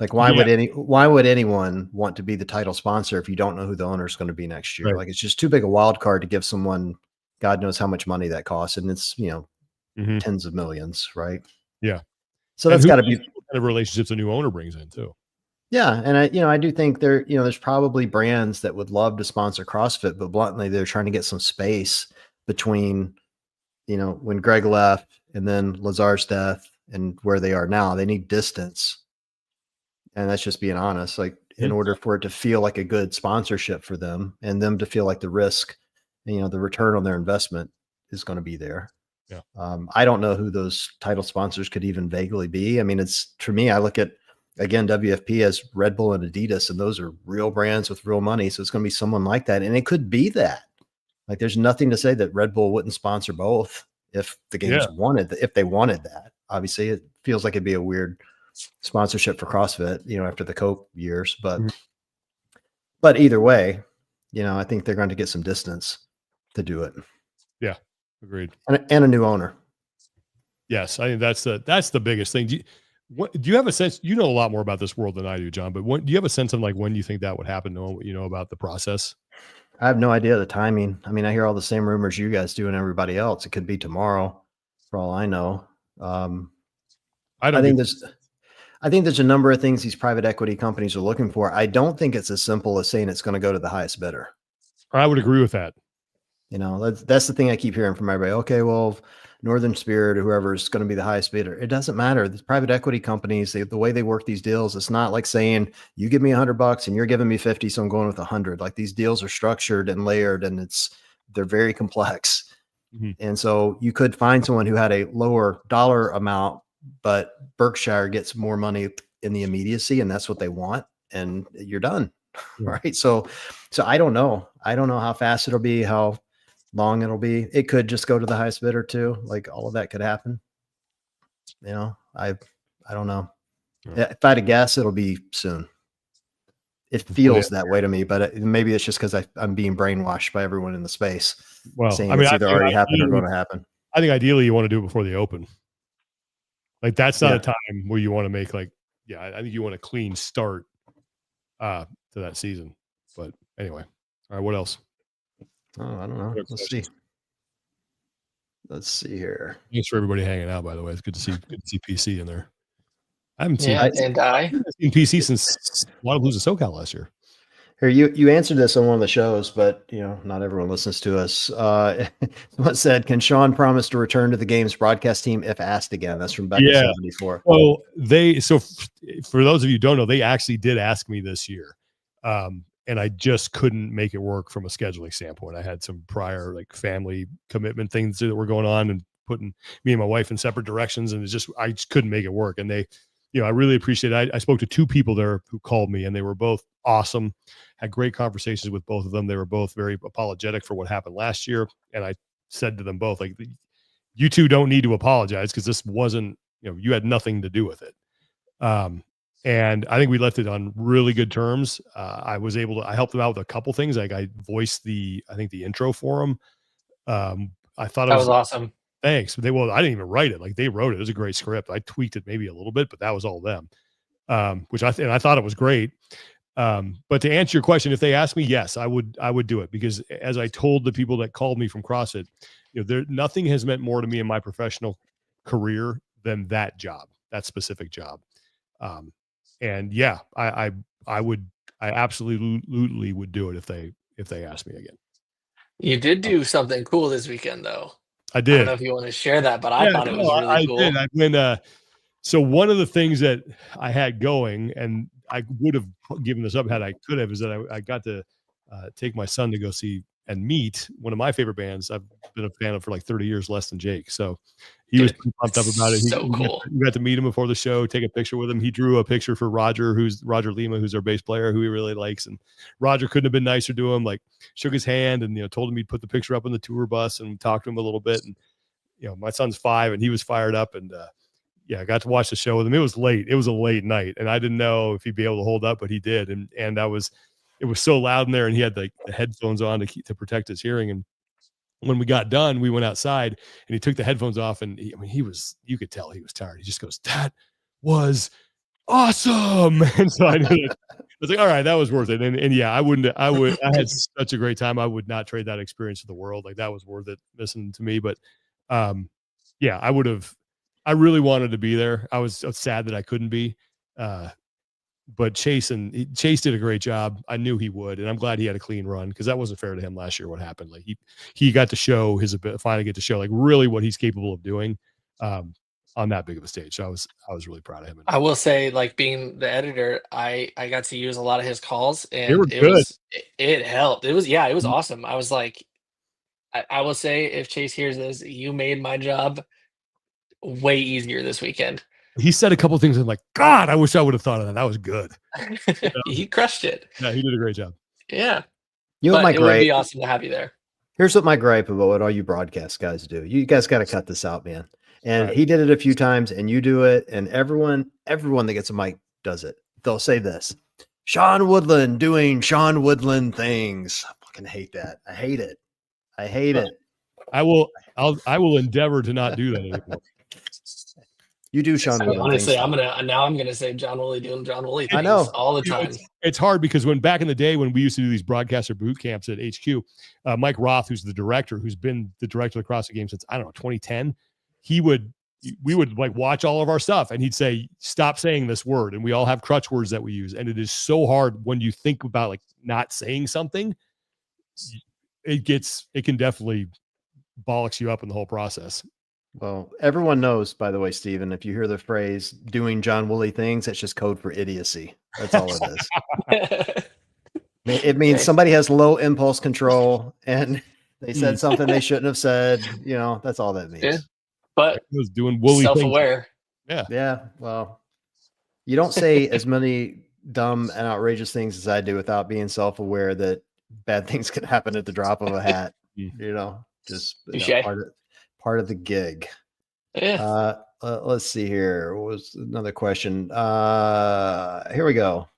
Like why would anyone want to be the title sponsor if you don't know who the owner is going to be next year? Right. Like it's just too big a wild card to give someone, God knows how much money that costs. And it's, tens of millions, right? Yeah. So that's got to be what kind of relationships a new owner brings in too. Yeah. And I do think there's probably brands that would love to sponsor CrossFit, but bluntly, they're trying to get some space between, when Greg left and then Lazar's death and where they are now. They need distance. And that's just being honest, like in order for it to feel like a good sponsorship for them and them to feel like the risk, the return on their investment is going to be there. Yeah. I don't know who those title sponsors could even vaguely be. I mean, it's for me, I look at, again, WFP as Red Bull and Adidas, and those are real brands with real money. So it's going to be someone like that. And it could be that. Like there's nothing to say that Red Bull wouldn't sponsor both if the games if they wanted that. Obviously, it feels like it'd be a weird sponsorship for CrossFit, after the Coke years. But either way, I think they're going to get some distance to do it. Yeah, agreed. And a new owner. Yes, I think that's the biggest thing. Do you have a sense? You know a lot more about this world than I do, John. But do you have a sense of like when you think that would happen? Knowing what you know about the process? I have no idea the timing. I mean, I hear all the same rumors you guys do and everybody else. It could be tomorrow, for all I know. I think there's a number of things these private equity companies are looking for. I don't think it's as simple as saying it's going to go to the highest bidder. I would agree with that. That's the thing I keep hearing from everybody. Okay, well, Northern Spirit or whoever is going to be the highest bidder. It doesn't matter. The private equity companies, the way they work these deals, it's not like saying you give me $100 and you're giving me 50, so I'm going with 100. Like these deals are structured and layered, and they're very complex. Mm-hmm. And so you could find someone who had a lower dollar amount, but Berkshire gets more money in the immediacy, and that's what they want, and you're done. Yeah. Right. So I don't know. I don't know how fast it'll be, how long it'll be. It could just go to the highest bidder too. Like all of that could happen. I don't know. Yeah. If I had to guess, it'll be soon. It feels that way to me, but maybe it's just because I'm being brainwashed by everyone in the space. Well, saying it's either already happened or going to happen. I think ideally you want to do it before they open. Like that's not a time where you want to make I think you want a clean start to that season. But anyway, all right, what else? Oh, I don't know. Let's see here. Thanks for everybody hanging out, by the way. It's good to see PC in there. I haven't seen PC since Wadapalooza SoCal last year. Here, you answered this on one of the shows, but not everyone listens to us. Someone said, "Can Sean promise to return to the game's broadcast team if asked again?" That's from Becca 74. Well, for those of you who don't know, they actually did ask me this year. And I just couldn't make it work from a scheduling standpoint. I had some prior family commitment things that were going on and putting me and my wife in separate directions. And I just couldn't make it work. And they, I really appreciate it. I spoke to two people there who called me, and they were both awesome, had great conversations with both of them. They were both very apologetic for what happened last year. And I said to them both, you two don't need to apologize because this wasn't, you had nothing to do with it. And I think we left it on really good terms. I helped them out with a couple things. Like I voiced the intro for them. I thought that was awesome. Thanks. But I didn't even write it. Like they wrote it. It was a great script. I tweaked it maybe a little bit, but that was all them. Which I thought it was great. But to answer your question, if they asked me, yes, I would do it, because as I told the people that called me from CrossFit, nothing has meant more to me in my professional career than that job, that specific job. And yeah, I absolutely would do it if they asked me again. You did do something cool this weekend, though. I did. I don't know if you want to share that, but I thought it was really cool. I did. So one of the things that I had going, and I would have given this up had I could have, is that I got to take my son to go see and meet one of my favorite bands I've been a fan of for 30 years, Less Than Jake. So he was pumped up about it. Cool. We got to meet him before the show, take a picture with him. He drew a picture for Roger Lima, who's our bass player, who he really likes. And Roger couldn't have been nicer to him, shook his hand and, told him he'd put the picture up on the tour bus and talked to him a little bit. And, my son's 5 and he was fired up. And I got to watch the show with him. It was late. It was a late night, and I didn't know if he'd be able to hold up, but he did. And it was so loud in there, and he had like the headphones on to protect his hearing. And when we got done, we went outside, and he took the headphones off, and you could tell he was tired. He just goes, "That was awesome." And so I was like, all right, that was worth it. And yeah, I had such a great time. I would not trade that experience for the world. Like, that was worth it listening to me. But yeah, I really wanted to be there. I was sad that I couldn't be. But Chase did a great job. I knew he would, and I'm glad he had a clean run, because that wasn't fair to him last year. What happened? Like, he got to show finally get to show like really what he's capable of doing on that big of a stage. So I was really proud of him. I will say, like, being the editor, I got to use a lot of his calls, and it helped. It was awesome. I was like, I will say, if Chase hears this, you made my job way easier this weekend. He said a couple of things, and I'm like, God, I wish I would have thought of that. That was good. He crushed it. Yeah, he did a great job. Yeah. You know what my gripe? It would be awesome to have you there. Here's what my gripe about what all you broadcast guys do. You guys got to cut this out, man. And right. He did it a few times, and you do it, and everyone that gets a mic does it. They'll say this: Sean Woodland doing Sean Woodland things. I fucking hate that. I hate it. I will endeavor to not do that anymore. You do Sean Woodland. Honestly, I'm gonna say John Woolley doing John Woolley things. I know all the time. It's hard because back in the day when we used to do these broadcaster boot camps at HQ, Mike Roth, who's the director, who's been the director of the CrossFit Games since 2010, we would like watch all of our stuff, and he'd say, "Stop saying this word," and we all have crutch words that we use, and it is so hard when you think about like not saying something. It can definitely bollocks you up in the whole process. Well, everyone knows, by the way, Stephen, if you hear the phrase doing John Woolley things, that's just code for idiocy. That's all it is. It means somebody has low impulse control and they said something they shouldn't have said. You know, that's all that means. Yeah. But was doing Woolley self-aware. Things. Yeah. Well, you don't say as many dumb and outrageous things as I do without being self-aware that bad things can happen at the drop of a hat. You know, just part of the gig. Yeah. Let's see here. What was another question? Here we go.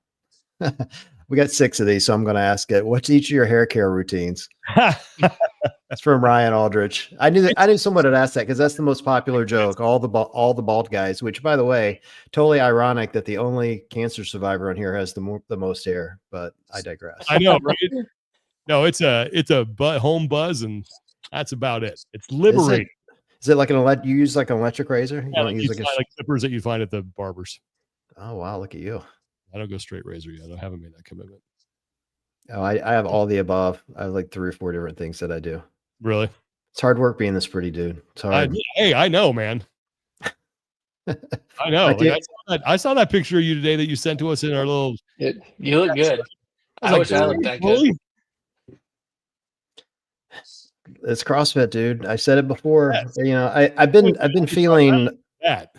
We got 6 of these, so I'm going to ask it. What's each of your hair care routines? That's from Ryan Aldrich. I knew someone had asked that because that's the most popular joke. All the bald guys. Which, by the way, totally ironic that the only cancer survivor on here has the most hair. But I digress. I know, right? No, it's a home buzz, and that's about it. It's liberating. Is it like you use like an electric razor? You don't use like clippers that you find at the barbers. Oh wow, look at you. I don't go straight razor yet. I haven't made that commitment. Oh, I have all the above. I have like 3 or 4 different things that I do. Really? It's hard work being this pretty dude. It's hard. I know, man. I know. I saw that picture of you today that you sent to us in our little. You look good. I wish I looked that good. It's CrossFit, dude. I said it before. Yes. You know, I've been feeling that.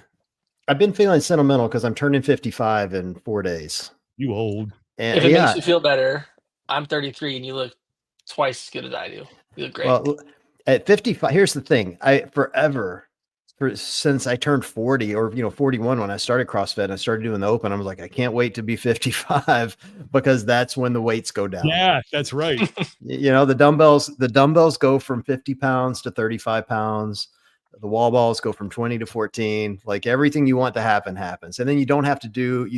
I've been feeling sentimental because I'm turning 55 in 4 days. You old. And if it makes you feel better, I'm 33 and you look twice as good as I do. You look great. Well, at 55, here's the thing. Since I turned 40 or 41 when I started CrossFit and I started doing the open, I was like, I can't wait to be 55 because that's when the weights go down. Yeah, that's right. The dumbbells go from 50 pounds to 35 pounds. The wall balls go from 20 to 14. Like everything you want to happen happens. And then you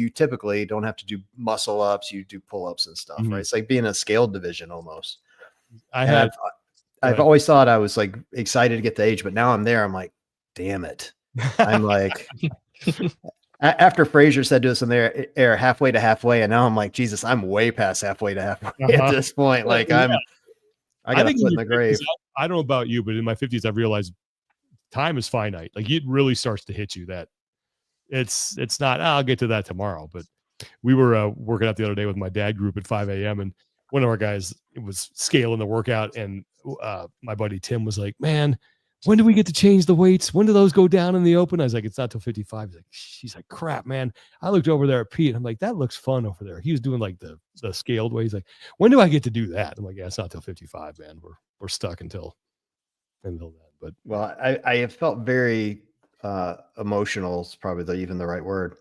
typically don't have to do muscle ups. You do pull ups and stuff, right? It's like being a scaled division almost. I've always thought I was like excited to get the age, but now I'm there. I'm like, damn it. I'm like, after Fraser said to us in the air halfway to halfway. And now I'm like, Jesus, I'm way past halfway to halfway at this point. Like I got a foot in the grave. I don't know about you, but in my 50s, I've realized time is finite. Like it really starts to hit you that it's not, I'll get to that tomorrow. But we were working out the other day with my dad group at 5 a.m. and one of our guys was scaling the workout. And my buddy Tim was like, man, when do we get to change the weights? When do those go down in the open? I was like, it's not till 55. He's like, crap, man. I looked over there at Pete. I'm like, that looks fun over there. He was doing like the scaled way. He's like, when do I get to do that? I'm like, yeah, it's not till 55, man. We're stuck until then. But well, I have felt very emotional is probably even the right word.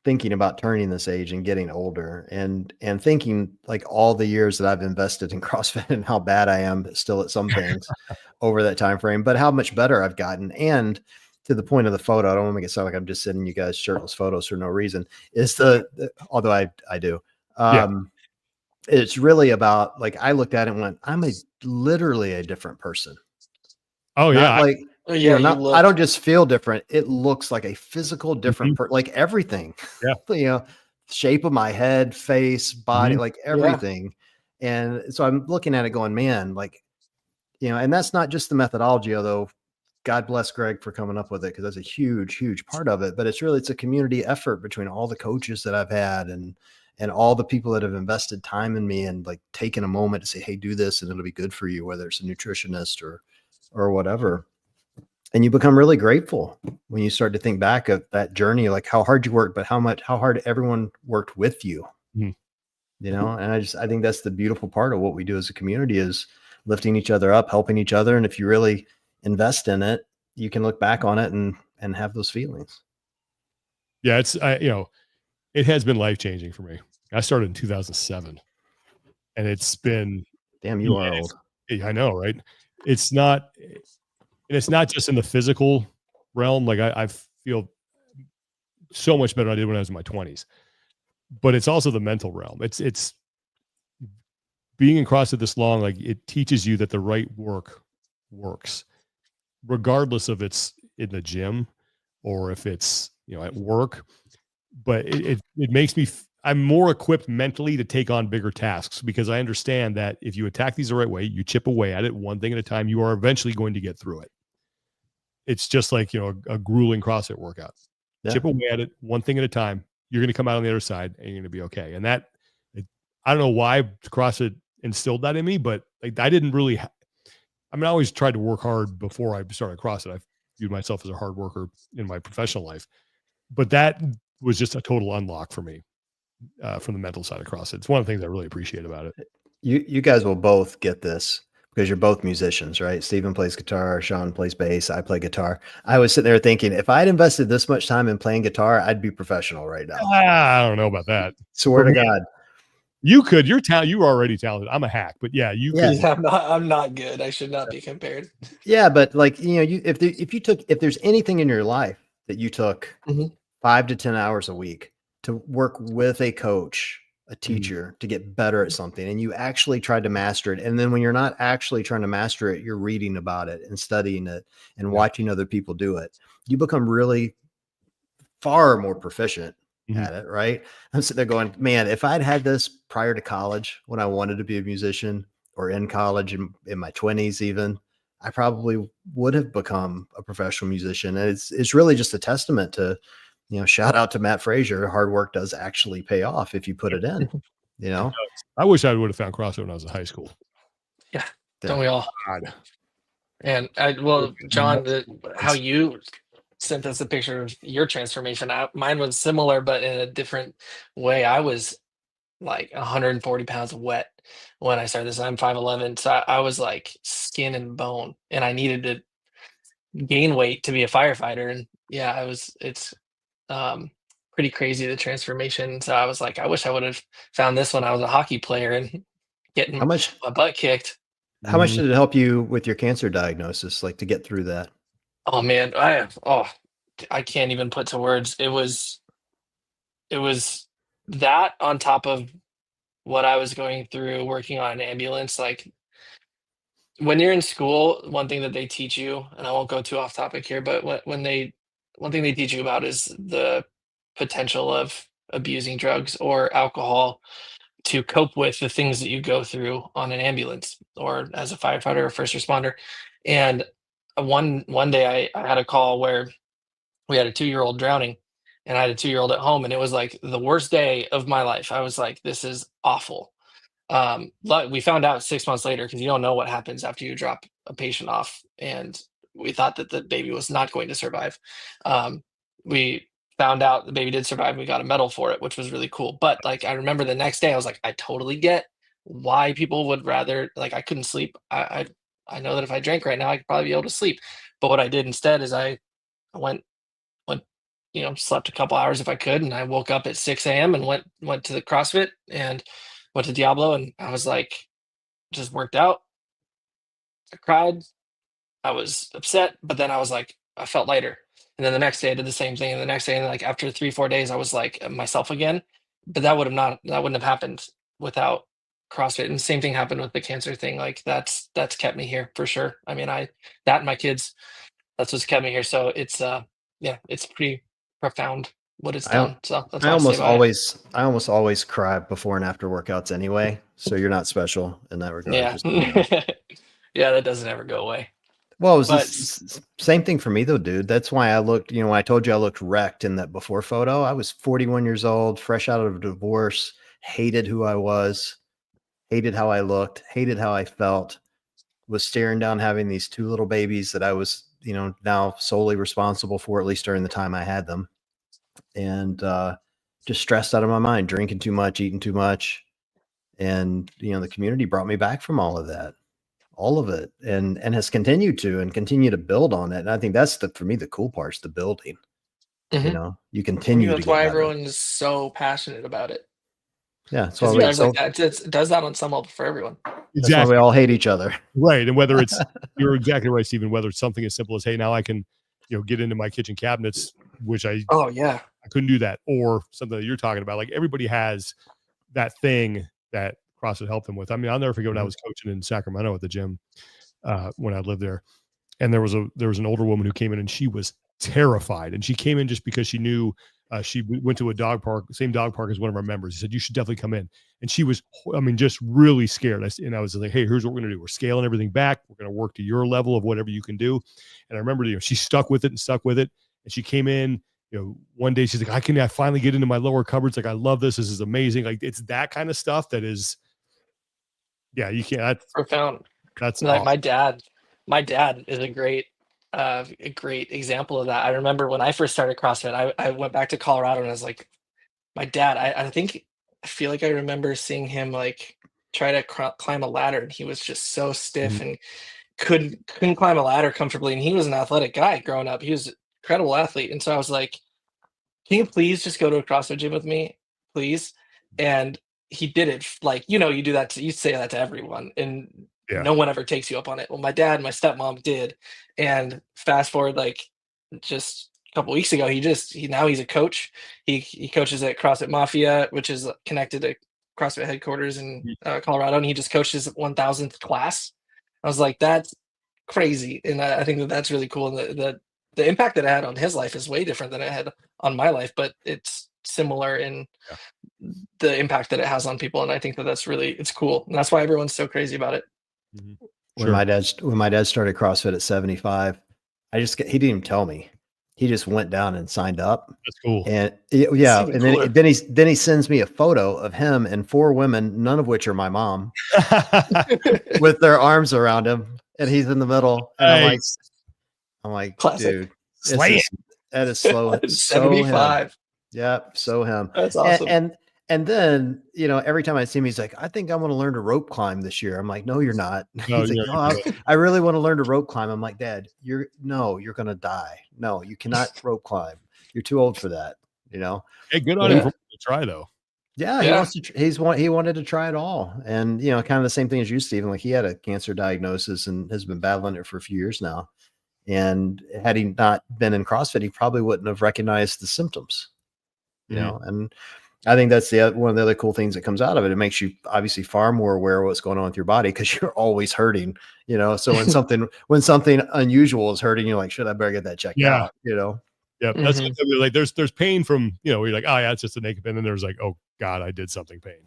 Thinking about turning this age and getting older, and thinking like all the years that I've invested in CrossFit and how bad I am still at some things over that time frame, but how much better I've gotten. And to the point of the photo, I don't want to make it sound like I'm just sending you guys shirtless photos for no reason. Is the although I do. It's really about, like, I looked at it and went, I'm literally a different person. Oh yeah. Not like, I don't just feel different. It looks like a physical different like everything. Yeah. Shape of my head, face, body, like everything. And so I'm looking at it going, man, like, and that's not just the methodology, although God bless Greg for coming up with it, because that's a huge, huge part of it. But it's a community effort between all the coaches that I've had and all the people that have invested time in me and like taken a moment to say, hey, do this and it'll be good for you, whether it's a nutritionist or whatever. And you become really grateful when you start to think back of that journey, like how hard you worked, but how hard everyone worked with you, and I think that's the beautiful part of what we do as a community, is lifting each other up, helping each other. And if you really invest in it, you can look back on it and have those feelings. Yeah. It has been life-changing for me. I started in 2007 and it's been, damn, you are old. I know, right? It's not just in the physical realm. Like I feel so much better than I did when I was in my 20s, but it's also the mental realm. It's being in CrossFit this long, like it teaches you that the right work works, regardless of it's in the gym or if it's, at work. But it makes me, I'm more equipped mentally to take on bigger tasks, because I understand that if you attack these the right way, you chip away at it one thing at a time, you are eventually going to get through it. It's just like, a grueling CrossFit workout. Yeah. Chip away at it one thing at a time. You're going to come out on the other side and you're going to be okay. And I don't know why CrossFit instilled that in me, but like I didn't really, I always tried to work hard before I started CrossFit. I viewed myself as a hard worker in my professional life, but that was just a total unlock for me from the mental side of CrossFit. It's one of the things I really appreciate about it. You guys will both get this because you're both musicians, right? Steven plays guitar, Sean plays bass, I play guitar. I was sitting there thinking, if I'd invested this much time in playing guitar, I'd be professional right now. I don't know about that. Swear to God. You could. You're already talented. I'm a hack, but yeah, you could. Yeah, I'm not good. I should not be compared. Yeah, but like, if there's anything in your life that you took 5 to 10 hours a week to work with a coach, a teacher, to get better at something, and you actually tried to master it. And then when you're not actually trying to master it, you're reading about it and studying it and watching other people do it. You become really far more proficient at it, right? I'm sitting there going, man, if I'd had this prior to college, when I wanted to be a musician, or in college in my 20s even, I probably would have become a professional musician. And it's really just a testament to, shout out to Matt Frazier. Hard work does actually pay off if you put it in, I wish I would have found CrossFit when I was in high school. Yeah. Don't we all? God. And John, how you sent us a picture of your transformation. Mine was similar, but in a different way. I was like 140 pounds wet when I started this. I'm 5'11", so I was like skin and bone, and I needed to gain weight to be a firefighter. And yeah, it's pretty crazy, the transformation. So I was like, I wish I would have found this when I was a hockey player and getting my butt kicked. How much did it help you with your cancer diagnosis, like to get through that? Oh man, I can't even put to words. It was that on top of what I was going through working on an ambulance. Like when you're in school, one thing that they teach you, and I won't go too off topic here, but one thing they teach you about is the potential of abusing drugs or alcohol to cope with the things that you go through on an ambulance or as a firefighter or first responder. And one day I had a call where we had a 2-year-old drowning, and I had a 2-year-old at home, and it was like the worst day of my life. I was like, this is awful. We found out 6 months later, because you don't know what happens after you drop a patient off, and we thought that the baby was not going to survive. We found out the baby did survive. We got a medal for it, which was really cool. But like, I remember the next day I was like, I totally get why people would rather, like, I couldn't sleep. I know that if I drank right now, I could probably be able to sleep. But what I did instead is I went, slept a couple hours if I could, and I woke up at 6 a.m. and went to the CrossFit and went to Diablo, and I was like, just worked out. I cried. I was upset, but then I was like, I felt lighter. And then the next day I did the same thing. And the next day, and like after 3-4 days, I was like myself again. But that wouldn't have happened without CrossFit. And the same thing happened with the cancer thing. Like that's kept me here for sure. I mean, that and my kids, that's what's kept me here. So it's it's pretty profound what it's done. So that's I almost always cry before and after workouts anyway. So you're not special in that regard. Yeah. Just, you know. Yeah, that doesn't ever go away. Well, it was the same thing for me though, dude. That's why I looked, when I told you I looked wrecked in that before photo, I was 41 years old, fresh out of a divorce, hated who I was, hated how I looked, hated how I felt, was staring down having these 2 little babies that I was, now solely responsible for, at least during the time I had them. And just stressed out of my mind, drinking too much, eating too much. And, the community brought me back from all of that. All of it, and has continued to build on it. And I think that's for me, the cool part is the building. Mm-hmm. You continue. That's why everyone is so passionate about it. Yeah, so it does that on some level for everyone. Exactly. That's why we all hate each other, right? And whether it's you're exactly right, Stephen. Whether it's something as simple as, hey, now I can, get into my kitchen cabinets, which I couldn't do that, or something that you're talking about. Like everybody has that thing that CrossFit helped them with. I mean, I'll never forget when I was coaching in Sacramento at the gym when I lived there, and there was an older woman who came in and she was terrified, and she came in just because she knew she went to a dog park, same dog park as one of our members. He said, you should definitely come in, and she was, just really scared. I was like, hey, here's what we're gonna do. We're scaling everything back. We're gonna work to your level of whatever you can do. And I remember, she stuck with it, and she came in. One day she's like, I finally get into my lower cupboards. Like, I love this. This is amazing. Like, it's that kind of stuff that is. Yeah, you can't. That's profound. That's like awesome. My dad is a great example of that. I remember when I first started CrossFit, I went back to Colorado and I was like, my dad. I feel like I remember seeing him like try to climb a ladder, and he was just so stiff and couldn't climb a ladder comfortably. And he was an athletic guy growing up. He was an incredible athlete, and so I was like, can you please just go to a CrossFit gym with me, please? And he did it. Like, you do that you say that to everyone, and no one ever takes you up on it. Well, my dad and my stepmom did. And fast forward, like just a couple weeks ago, now he's a coach. He coaches at CrossFit Mafia, which is connected to CrossFit headquarters in Colorado. And he just coached his 1000th class. I was like, that's crazy. And I think that's really cool. And the impact that it had on his life is way different than it had on my life, but it's similar in the impact that it has on people. And I think that's really, it's cool. And that's why everyone's so crazy about it. Mm-hmm. When my dad started CrossFit at 75, he didn't even tell me. He just went down and signed up. That's cool. And and then he sends me a photo of him and 4 women, none of which are my mom, with their arms around him, and he's in the middle. And I'm like, classic. Dude, that is slow. 75. So yeah, so him. That's awesome. And then, every time I see him, he's like, I think I'm going to learn to rope climb this year. I'm like, no, you're not. No, he's like, no, I really want to learn to rope climb. I'm like, Dad, you're going to die. No, you cannot rope climb. You're too old for that. Hey, good on him to try though. Yeah. He wanted to try it all. And, kind of the same thing as you, Stephen. Like, he had a cancer diagnosis and has been battling it for a few years now. And had he not been in CrossFit, he probably wouldn't have recognized the symptoms, and I think that's one of the other cool things that comes out of it. It makes you obviously far more aware of what's going on with your body, because you're always hurting, so when something unusual is hurting, you're like, shit, I better get that checked out, Yeah. That's like, there's pain from, you're like, oh yeah, it's just a naked pain. And there's like, oh God, I did something pain.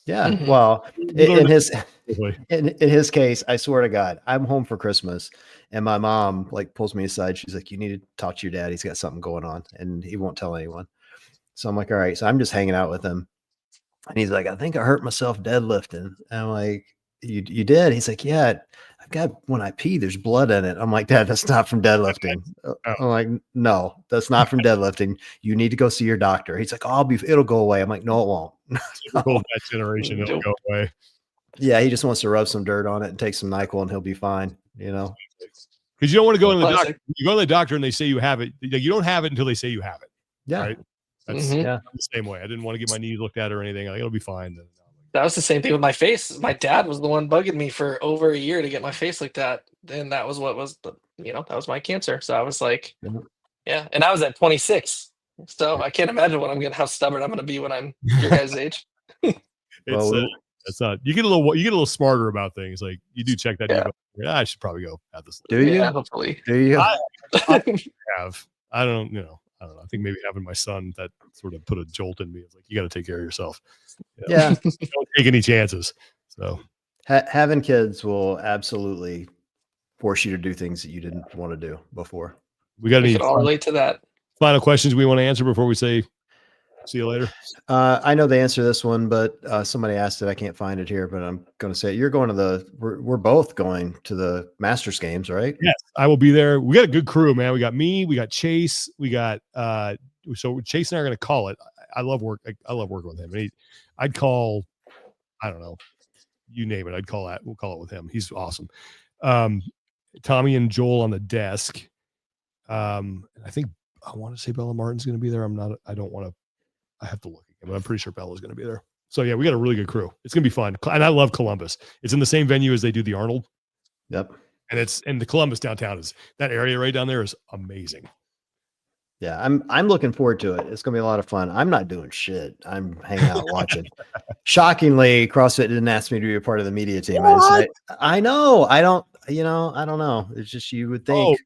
Yeah. Well, in his case, I swear to God, I'm home for Christmas and my mom like pulls me aside. She's like, you need to talk to your dad. He's got something going on and he won't tell anyone. So I'm like, all right. So I'm just hanging out with him. And he's like, I think I hurt myself deadlifting. And I'm like, you did? He's like, yeah, I've got, when I pee, there's blood in it. I'm like, Dad, that's not from deadlifting. I'm like, no, that's not from deadlifting. You need to go see your doctor. He's like, it'll go away. I'm like, no, it won't. That generation, it'll go away. Yeah. He just wants to rub some dirt on it and take some NyQuil and he'll be fine. Because you don't want to go to the doctor. You go to the doctor and they say you have it. You don't have it until they say you have it. Yeah. Right? That's I'm the same way. I didn't want to get my knees looked at or anything. Like, it'll be fine. That was the same thing with my face. My dad was the one bugging me for over a year to get my face looked at. And that was what was that was my cancer. So I was like, yeah. And I was at 26. So I can't imagine how stubborn I'm going to be when I'm your guys' age. It's not. You get a little smarter about things. Like, you do check that. Yeah. I should probably go have this. Do you? Yeah, hopefully. Do you? I have. I don't know. I think maybe having my son, that sort of put a jolt in me. It's like, you got to take care of yourself. Yeah. Don't take any chances. So having kids will absolutely force you to do things that you didn't want to do before. We can all relate to that. Final questions we want to answer before we say see you later? I know the answer to this one, but somebody asked it. I can't find it here, but I'm going to say it. You're going to we're both going to the Masters games, right? Yes, I will be there. We got a good crew, man. We got me, we got Chase, we got so Chase and I are going to call it. I love working with him. I'd call, I don't know, you name it. I'd call that. We'll call it with him. He's awesome. Tommy and Joel on the desk. I think I want to say Bella Martin's going to be there. I have to look again, but I'm pretty sure Bella's going to be there. So yeah, we got a really good crew. It's going to be fun. And I love Columbus. It's in the same venue as they do the Arnold. Yep. And the Columbus downtown that area right down there is amazing. Yeah, I'm looking forward to it. It's going to be a lot of fun. I'm not doing shit. I'm hanging out watching. Shockingly, CrossFit didn't ask me to be a part of the media team. I know. I don't know. It's just, you would think.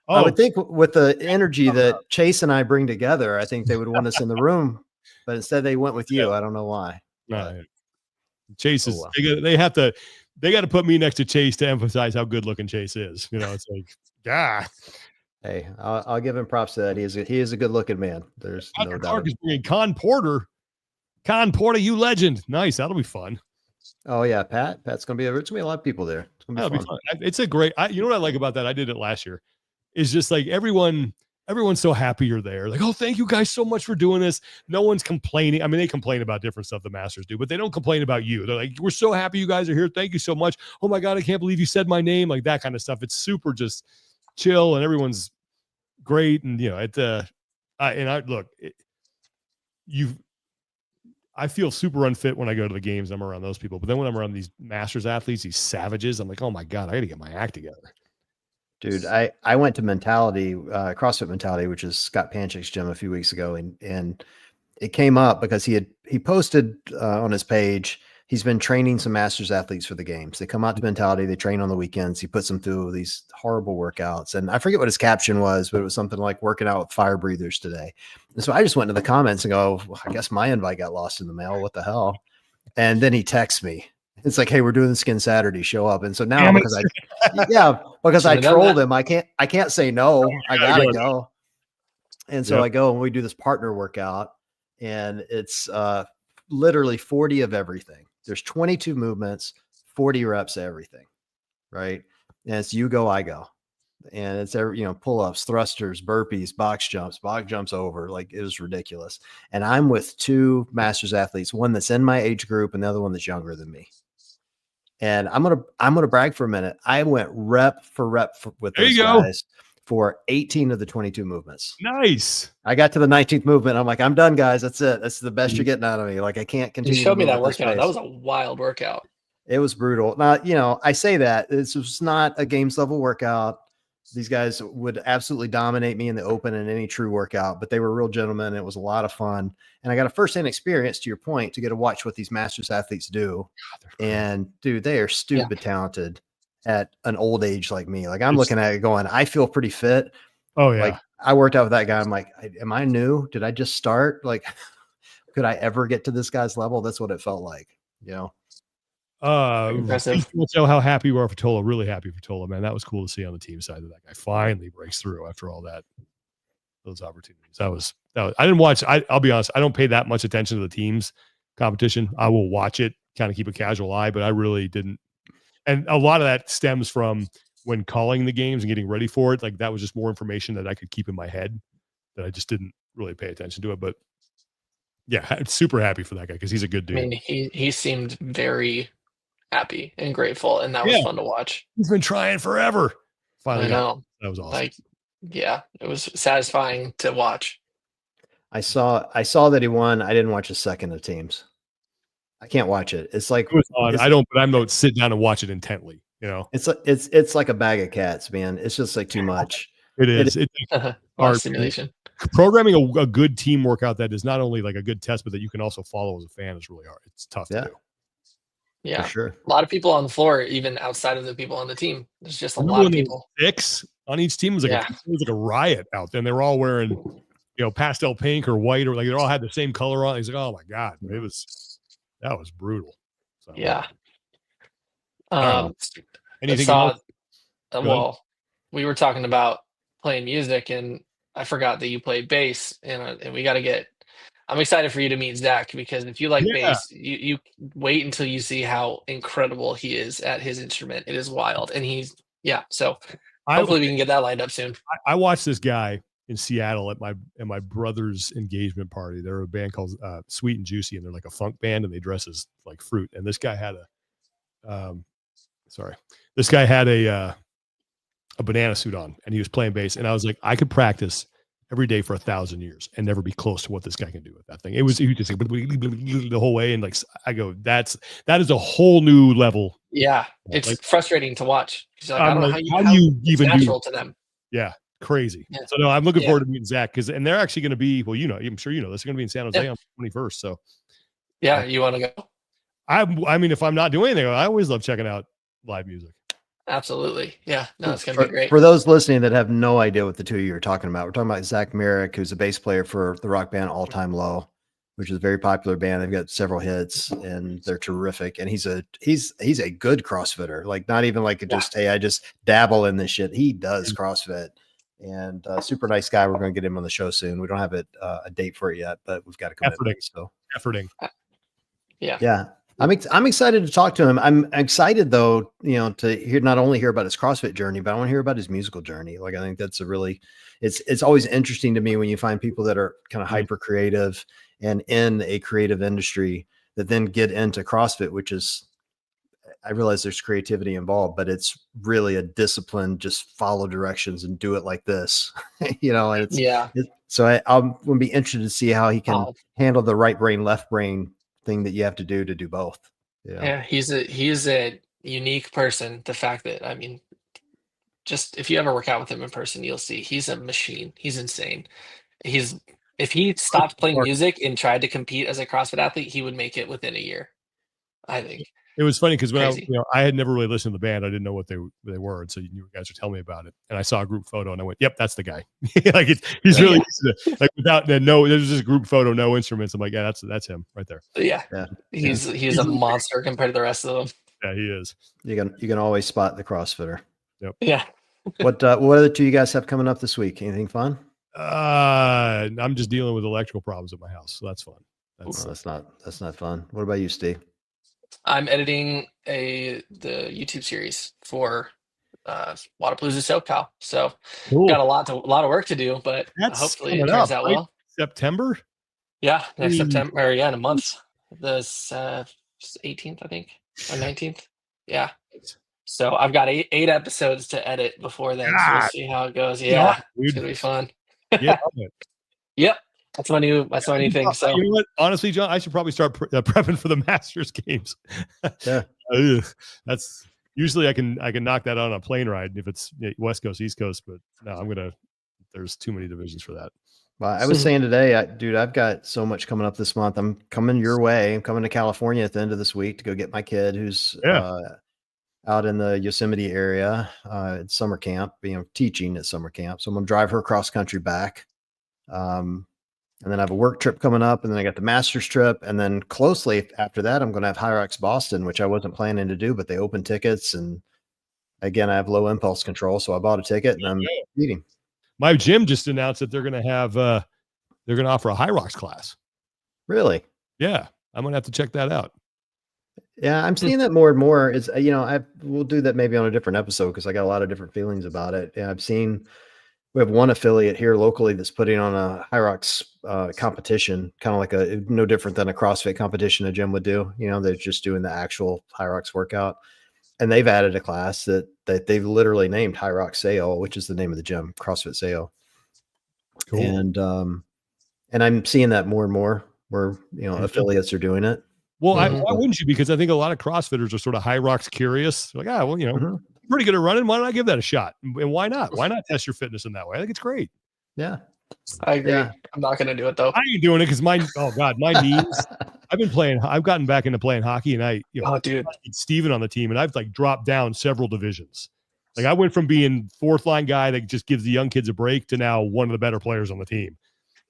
I would think with the energy that Chase and I bring together, I think they would want us in the room, but instead they went with you. I don't know why. No, Chase is, they got to put me next to Chase to emphasize how good looking Chase is. It's like, Hey, I'll give him props to that. He is a good looking man. There's no doubt. Clark is bringing Con Porter, you legend. Nice. That'll be fun. Oh yeah. Pat's it's going to be a lot of people there. It's going to be fun. It's a great, you know what I like about that? I did it last year. Is just like everyone's so happy you're there. Like, oh, thank you guys so much for doing this. No one's complaining. I mean, they complain about different stuff the Masters do, but they don't complain about you. They're like, we're so happy you guys are here. Thank you so much. Oh my God, I can't believe you said my name. Like, that kind of stuff. It's super just chill and everyone's great. And I feel super unfit when I go to the games. I'm around those people, but then when I'm around these Masters athletes, these savages, I'm like, oh my God, I got to get my act together. Dude, I went to CrossFit Mentality, which is Scott Panchik's gym, a few weeks ago, and it came up because he posted on his page, he's been training some Masters athletes for the games. They come out to Mentality, they train on the weekends. He puts them through these horrible workouts, and I forget what his caption was, but it was something like working out with fire breathers today. And so I just went to the comments and go, well, I guess my invite got lost in the mail. What the hell? And then he texts me. It's like, hey, we're doing the Skin Saturday, show up. And so now because I trolled him, I can't say no. I gotta go. And so I go and we do this partner workout, and it's literally 40 of everything. There's 22 movements, 40 reps of everything. Right. And it's you go, I go. And it's pull-ups, thrusters, burpees, box jumps over. Like, it was ridiculous. And I'm with two Masters athletes, one that's in my age group and the other one that's younger than me. And I'm gonna brag for a minute. I went rep for rep with those guys for 18 of the 22 movements. Nice. I got to the 19th movement. I'm like, I'm done, guys. That's it. That's the best you're getting out of me. Like, I can't continue. You showed me that workout. That was a wild workout. It was brutal. Now, I say that this was not a games level workout. These guys would absolutely dominate me in the open in any true workout, but they were real gentlemen. It was a lot of fun. And I got a firsthand experience, to your point, to get to watch what these Masters athletes do. And dude, they are stupid talented at an old age like me. Like, I'm looking at it going, I feel pretty fit. Oh yeah. Like, I worked out with that guy. I'm like, am I new? Did I just start? Like, could I ever get to this guy's level? That's what it felt like, Impressive. We'll tell how happy we are for Tola. Really happy for Tola, man. That was cool to see on the team side that guy finally breaks through after all those opportunities. That was. I didn't watch. I'll be honest. I don't pay that much attention to the team's competition. I will watch it, kind of keep a casual eye, but I really didn't. And a lot of that stems from when calling the games and getting ready for it. Like, that was just more information that I could keep in my head that I just didn't really pay attention to it. But yeah, I'm super happy for that guy because he's a good dude. I mean, he seemed very happy and grateful, and that was fun to watch. He's been trying forever. Finally I know. that was awesome. Like, yeah, it was satisfying to watch. I saw that he won. I didn't watch a second of teams. I can't watch it. It's like It was on. I don't, but I don't sit down and watch it intently. You know, it's like a bag of cats, man. It's just like too much. it is. It's A lot hard. of simulation. Programming a good team workout that is not only like a good test, but that you can also follow as a fan is really hard. It's tough to do. Yeah, for sure. A lot of people on the floor, even outside of the people on the team. There's just a Remember lot when of there people. were 6 on each team? It was like a riot out there. And they were all wearing, you know, pastel pink or white, or like they all had the same color on. He's like, oh my God, that was brutal. So, Yeah. anything else? Well, we were talking about playing music, and I forgot that you play bass, and we got to get. I'm excited for you to meet Zach, because if you like bass, you wait until you see how incredible he is at his instrument. It is wild, and so hopefully we can get that lined up soon. I watched this guy in Seattle at my brother's engagement party. They're a band called Sweet and Juicy, and they're like a funk band, and they dress as like fruit. And this guy had a banana suit on, and he was playing bass. And I was like, I could practice every day for 1,000 years and never be close to what this guy can do with that thing. He was just like the whole way. And like, I go, that is a whole new level. Yeah. It's like, frustrating to watch. Like, I don't know how you even natural to them. Yeah. Crazy. Yeah. So no, I'm looking forward to meeting Zach, and they're actually going to be, well, you know, I'm sure you know this, they're going to be in San Jose on the 21st. So yeah, you want to go? I mean, if I'm not doing anything, I always love checking out live music. Absolutely. Yeah. No, it's going to be great. For those listening that have no idea what the two of you are talking about, we're talking about Zach Merrick, who's a bass player for the rock band All Time Low, which is a very popular band. They've got several hits and they're terrific. And he's a good CrossFitter, like not even like just, hey, I just dabble in this shit. He does CrossFit, and super nice guy. We're going to get him on the show soon. We don't have a date for it yet, but we've got to come in. So efforting. Yeah. I'm excited to talk to him. I'm excited though, you know, to not only hear about his CrossFit journey, but I want to hear about his musical journey. Like, I think that's it's always interesting to me when you find people that are kind of hyper creative and in a creative industry that then get into CrossFit, which is, I realize there's creativity involved, but it's really a discipline, just follow directions and do it like this, you know, and so I'm going to be interested to see how he can handle the right brain, left brain thing that you have to do both. Yeah, he's a unique person. The fact that, I mean, just if you ever work out with him in person, you'll see he's a machine. He's insane. If he stopped playing music and tried to compete as a CrossFit athlete, he would make it within a year, I think. It was funny because when I had never really listened to the band, I didn't know what they were, and so you guys were telling me about it, and I saw a group photo, and I went, "Yep, that's the guy." Like he's really like without there's just a group photo, no instruments. I'm like, yeah, that's him right there. Yeah. He's a monster compared to the rest of them. Yeah, he is. You can always spot the CrossFitter. Yep. Yeah. What other two you guys have coming up this week? Anything fun? I'm just dealing with electrical problems at my house, so that's fun. That's not fun. What about you, Steve? I'm editing the YouTube series for Wadapalooza SoCal. So got a lot of work to do, but hopefully it turns out well. September? Yeah, next September, or in a month. The 18th, I think, or 19th. Yeah. So I've got eight episodes to edit before then. So we'll see how it goes. Yeah, it's gonna be fun. Yeah. Yep. That's my new thing. So you know what? Honestly, John, I should probably start prepping for the Masters games. Yeah. That's usually I can knock that on a plane ride if it's West Coast, East Coast, but no, there's too many divisions for that. Well, I was saying today, dude, I've got so much coming up this month. I'm coming your way. I'm coming to California at the end of this week to go get my kid who's out in the Yosemite area at summer camp, teaching at summer camp. So I'm going to drive her cross country back. And then I have a work trip coming up, and then I got the Masters trip. And then closely after that, I'm going to have Hyrox Boston, which I wasn't planning to do, but they open tickets. And again, I have low impulse control. So I bought a ticket and I'm meeting. My gym just announced that they're going to have, they're going to offer a Hyrox class. Really? Yeah. I'm going to have to check that out. Yeah. I'm seeing that more and more. It's, we'll do that maybe on a different episode, because I got a lot of different feelings about it. Yeah. We have one affiliate here locally that's putting on a Hyrox competition, kind of like no different than a CrossFit competition a gym would do. They're just doing the actual Hyrox workout. and they've added a class that they've literally named High Rock Sale, which is the name of the gym, CrossFit Sale. Cool. And I'm seeing that more and more where, affiliates are doing it. Well, why wouldn't you? Because I think a lot of CrossFitters are sort of High Rocks curious. Like, well, pretty good at running. Why don't I give that a shot? And why not? Why not test your fitness in that way? I think it's great. Yeah. I agree. Yeah. I'm not going to do it though. I ain't doing it because my knees. I've gotten back into playing hockey, and dude, Steven on the team, and I've like dropped down several divisions. Like I went from being fourth line guy that just gives the young kids a break to now one of the better players on the team.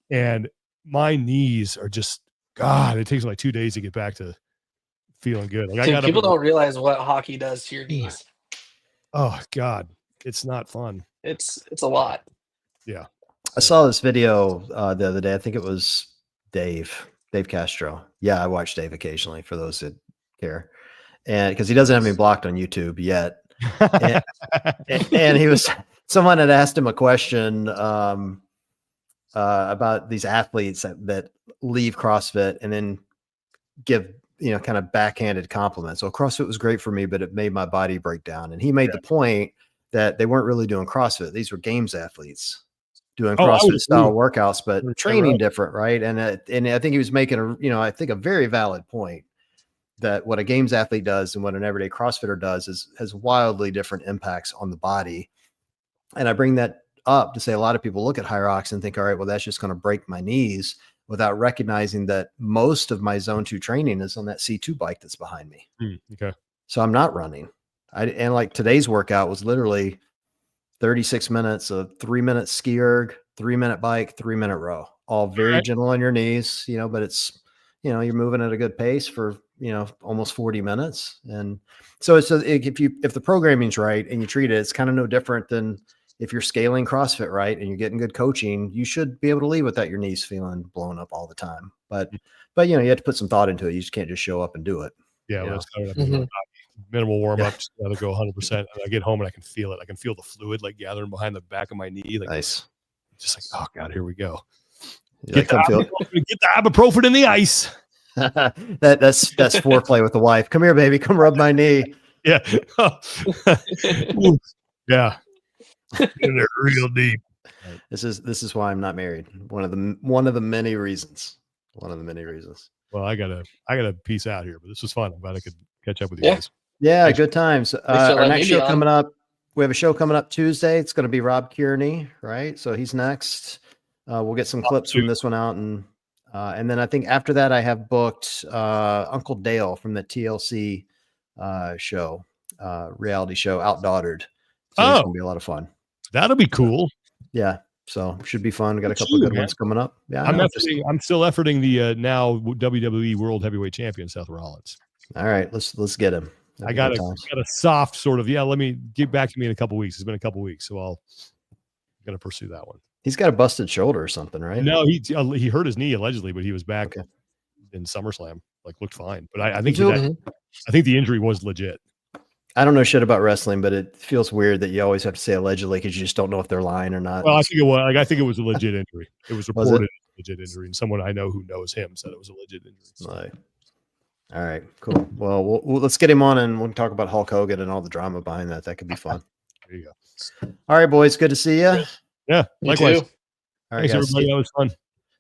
And my knees are just, God, it takes like 2 days to get back to feeling good. Like people don't realize what hockey does to your knees. Oh God, it's not fun. It's a lot. Yeah. I saw this video the other day. I think it was Dave Castro. Yeah, I watch Dave occasionally for those that care. And because he doesn't have me blocked on YouTube yet. and he was, someone had asked him a question about these athletes that leave CrossFit and then give, kind of backhanded compliments. So CrossFit was great for me, but it made my body break down. And he made the point that they weren't really doing CrossFit. These were games athletes doing CrossFit style workouts, but training different. Right. And I think he was making a very valid point that what a games athlete does and what an everyday CrossFitter does has wildly different impacts on the body. And I bring that up to say a lot of people look at High Rocks and think, all right, well, that's just going to break my knees, without recognizing that most of my zone 2 training is on that C2 bike that's behind me. Okay. So I'm not running. And like today's workout was literally 36 minutes of 3 minute ski erg, 3 minute bike, 3 minute row, all very gentle on your knees, but it's, you're moving at a good pace for, almost 40 minutes. And so if the programming's right and you treat it, it's kind of no different than if you're scaling CrossFit right and you're getting good coaching, you should be able to leave without your knees feeling blown up all the time. But you have to put some thought into it. You just can't just show up and do it. Yeah. Well, it's minimal warm up, just gotta go 100%. And I get home and I can feel it. I can feel the fluid like gathering behind the back of my knee. Like, nice. Just like, oh God, here we go. Get the ibuprofen in the ice. that's foreplay with the wife. Come here, baby. Come rub my knee. Yeah. Yeah. In there real deep. This is why I'm not married. One of the many reasons. Well, I gotta peace out here, but this was fun. I'm glad I could catch up with you guys. Yeah, thanks. Good times. Our next show coming up. We have a show coming up Tuesday. It's going to be Rob Kearney, right? So he's next. We'll get some clips from this one out, and then I think after that I have booked Uncle Dale from the TLC show, reality show, Outdaughtered. So it's going to be a lot of fun. That'll be cool. Yeah. So should be fun. We got a couple of good ones coming up. Yeah. I'm still efforting the now WWE World Heavyweight Champion Seth Rollins. All right, let's get him. I got a soft sort of, let me get back to me in a couple of weeks. It's been a couple of weeks, so I'm going to pursue that one. He's got a busted shoulder or something, right? No, he hurt his knee allegedly, but he was back in SummerSlam, looked fine. But I think the injury was legit. I don't know shit about wrestling, but it feels weird that you always have to say allegedly because you just don't know if they're lying or not. Well, I think it was a legit injury. It was reported a legit injury, and someone I know who knows him said it was a legit injury. Right. All right, cool. Well, let's get him on and we'll talk about Hulk Hogan and all the drama behind that. That could be fun. There you go. All right, boys. Good to see you. Yeah, likewise. All right, thanks, everybody. That was fun.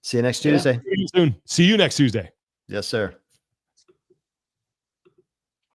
See you next Tuesday. See you soon. See you next Tuesday. Yes, sir.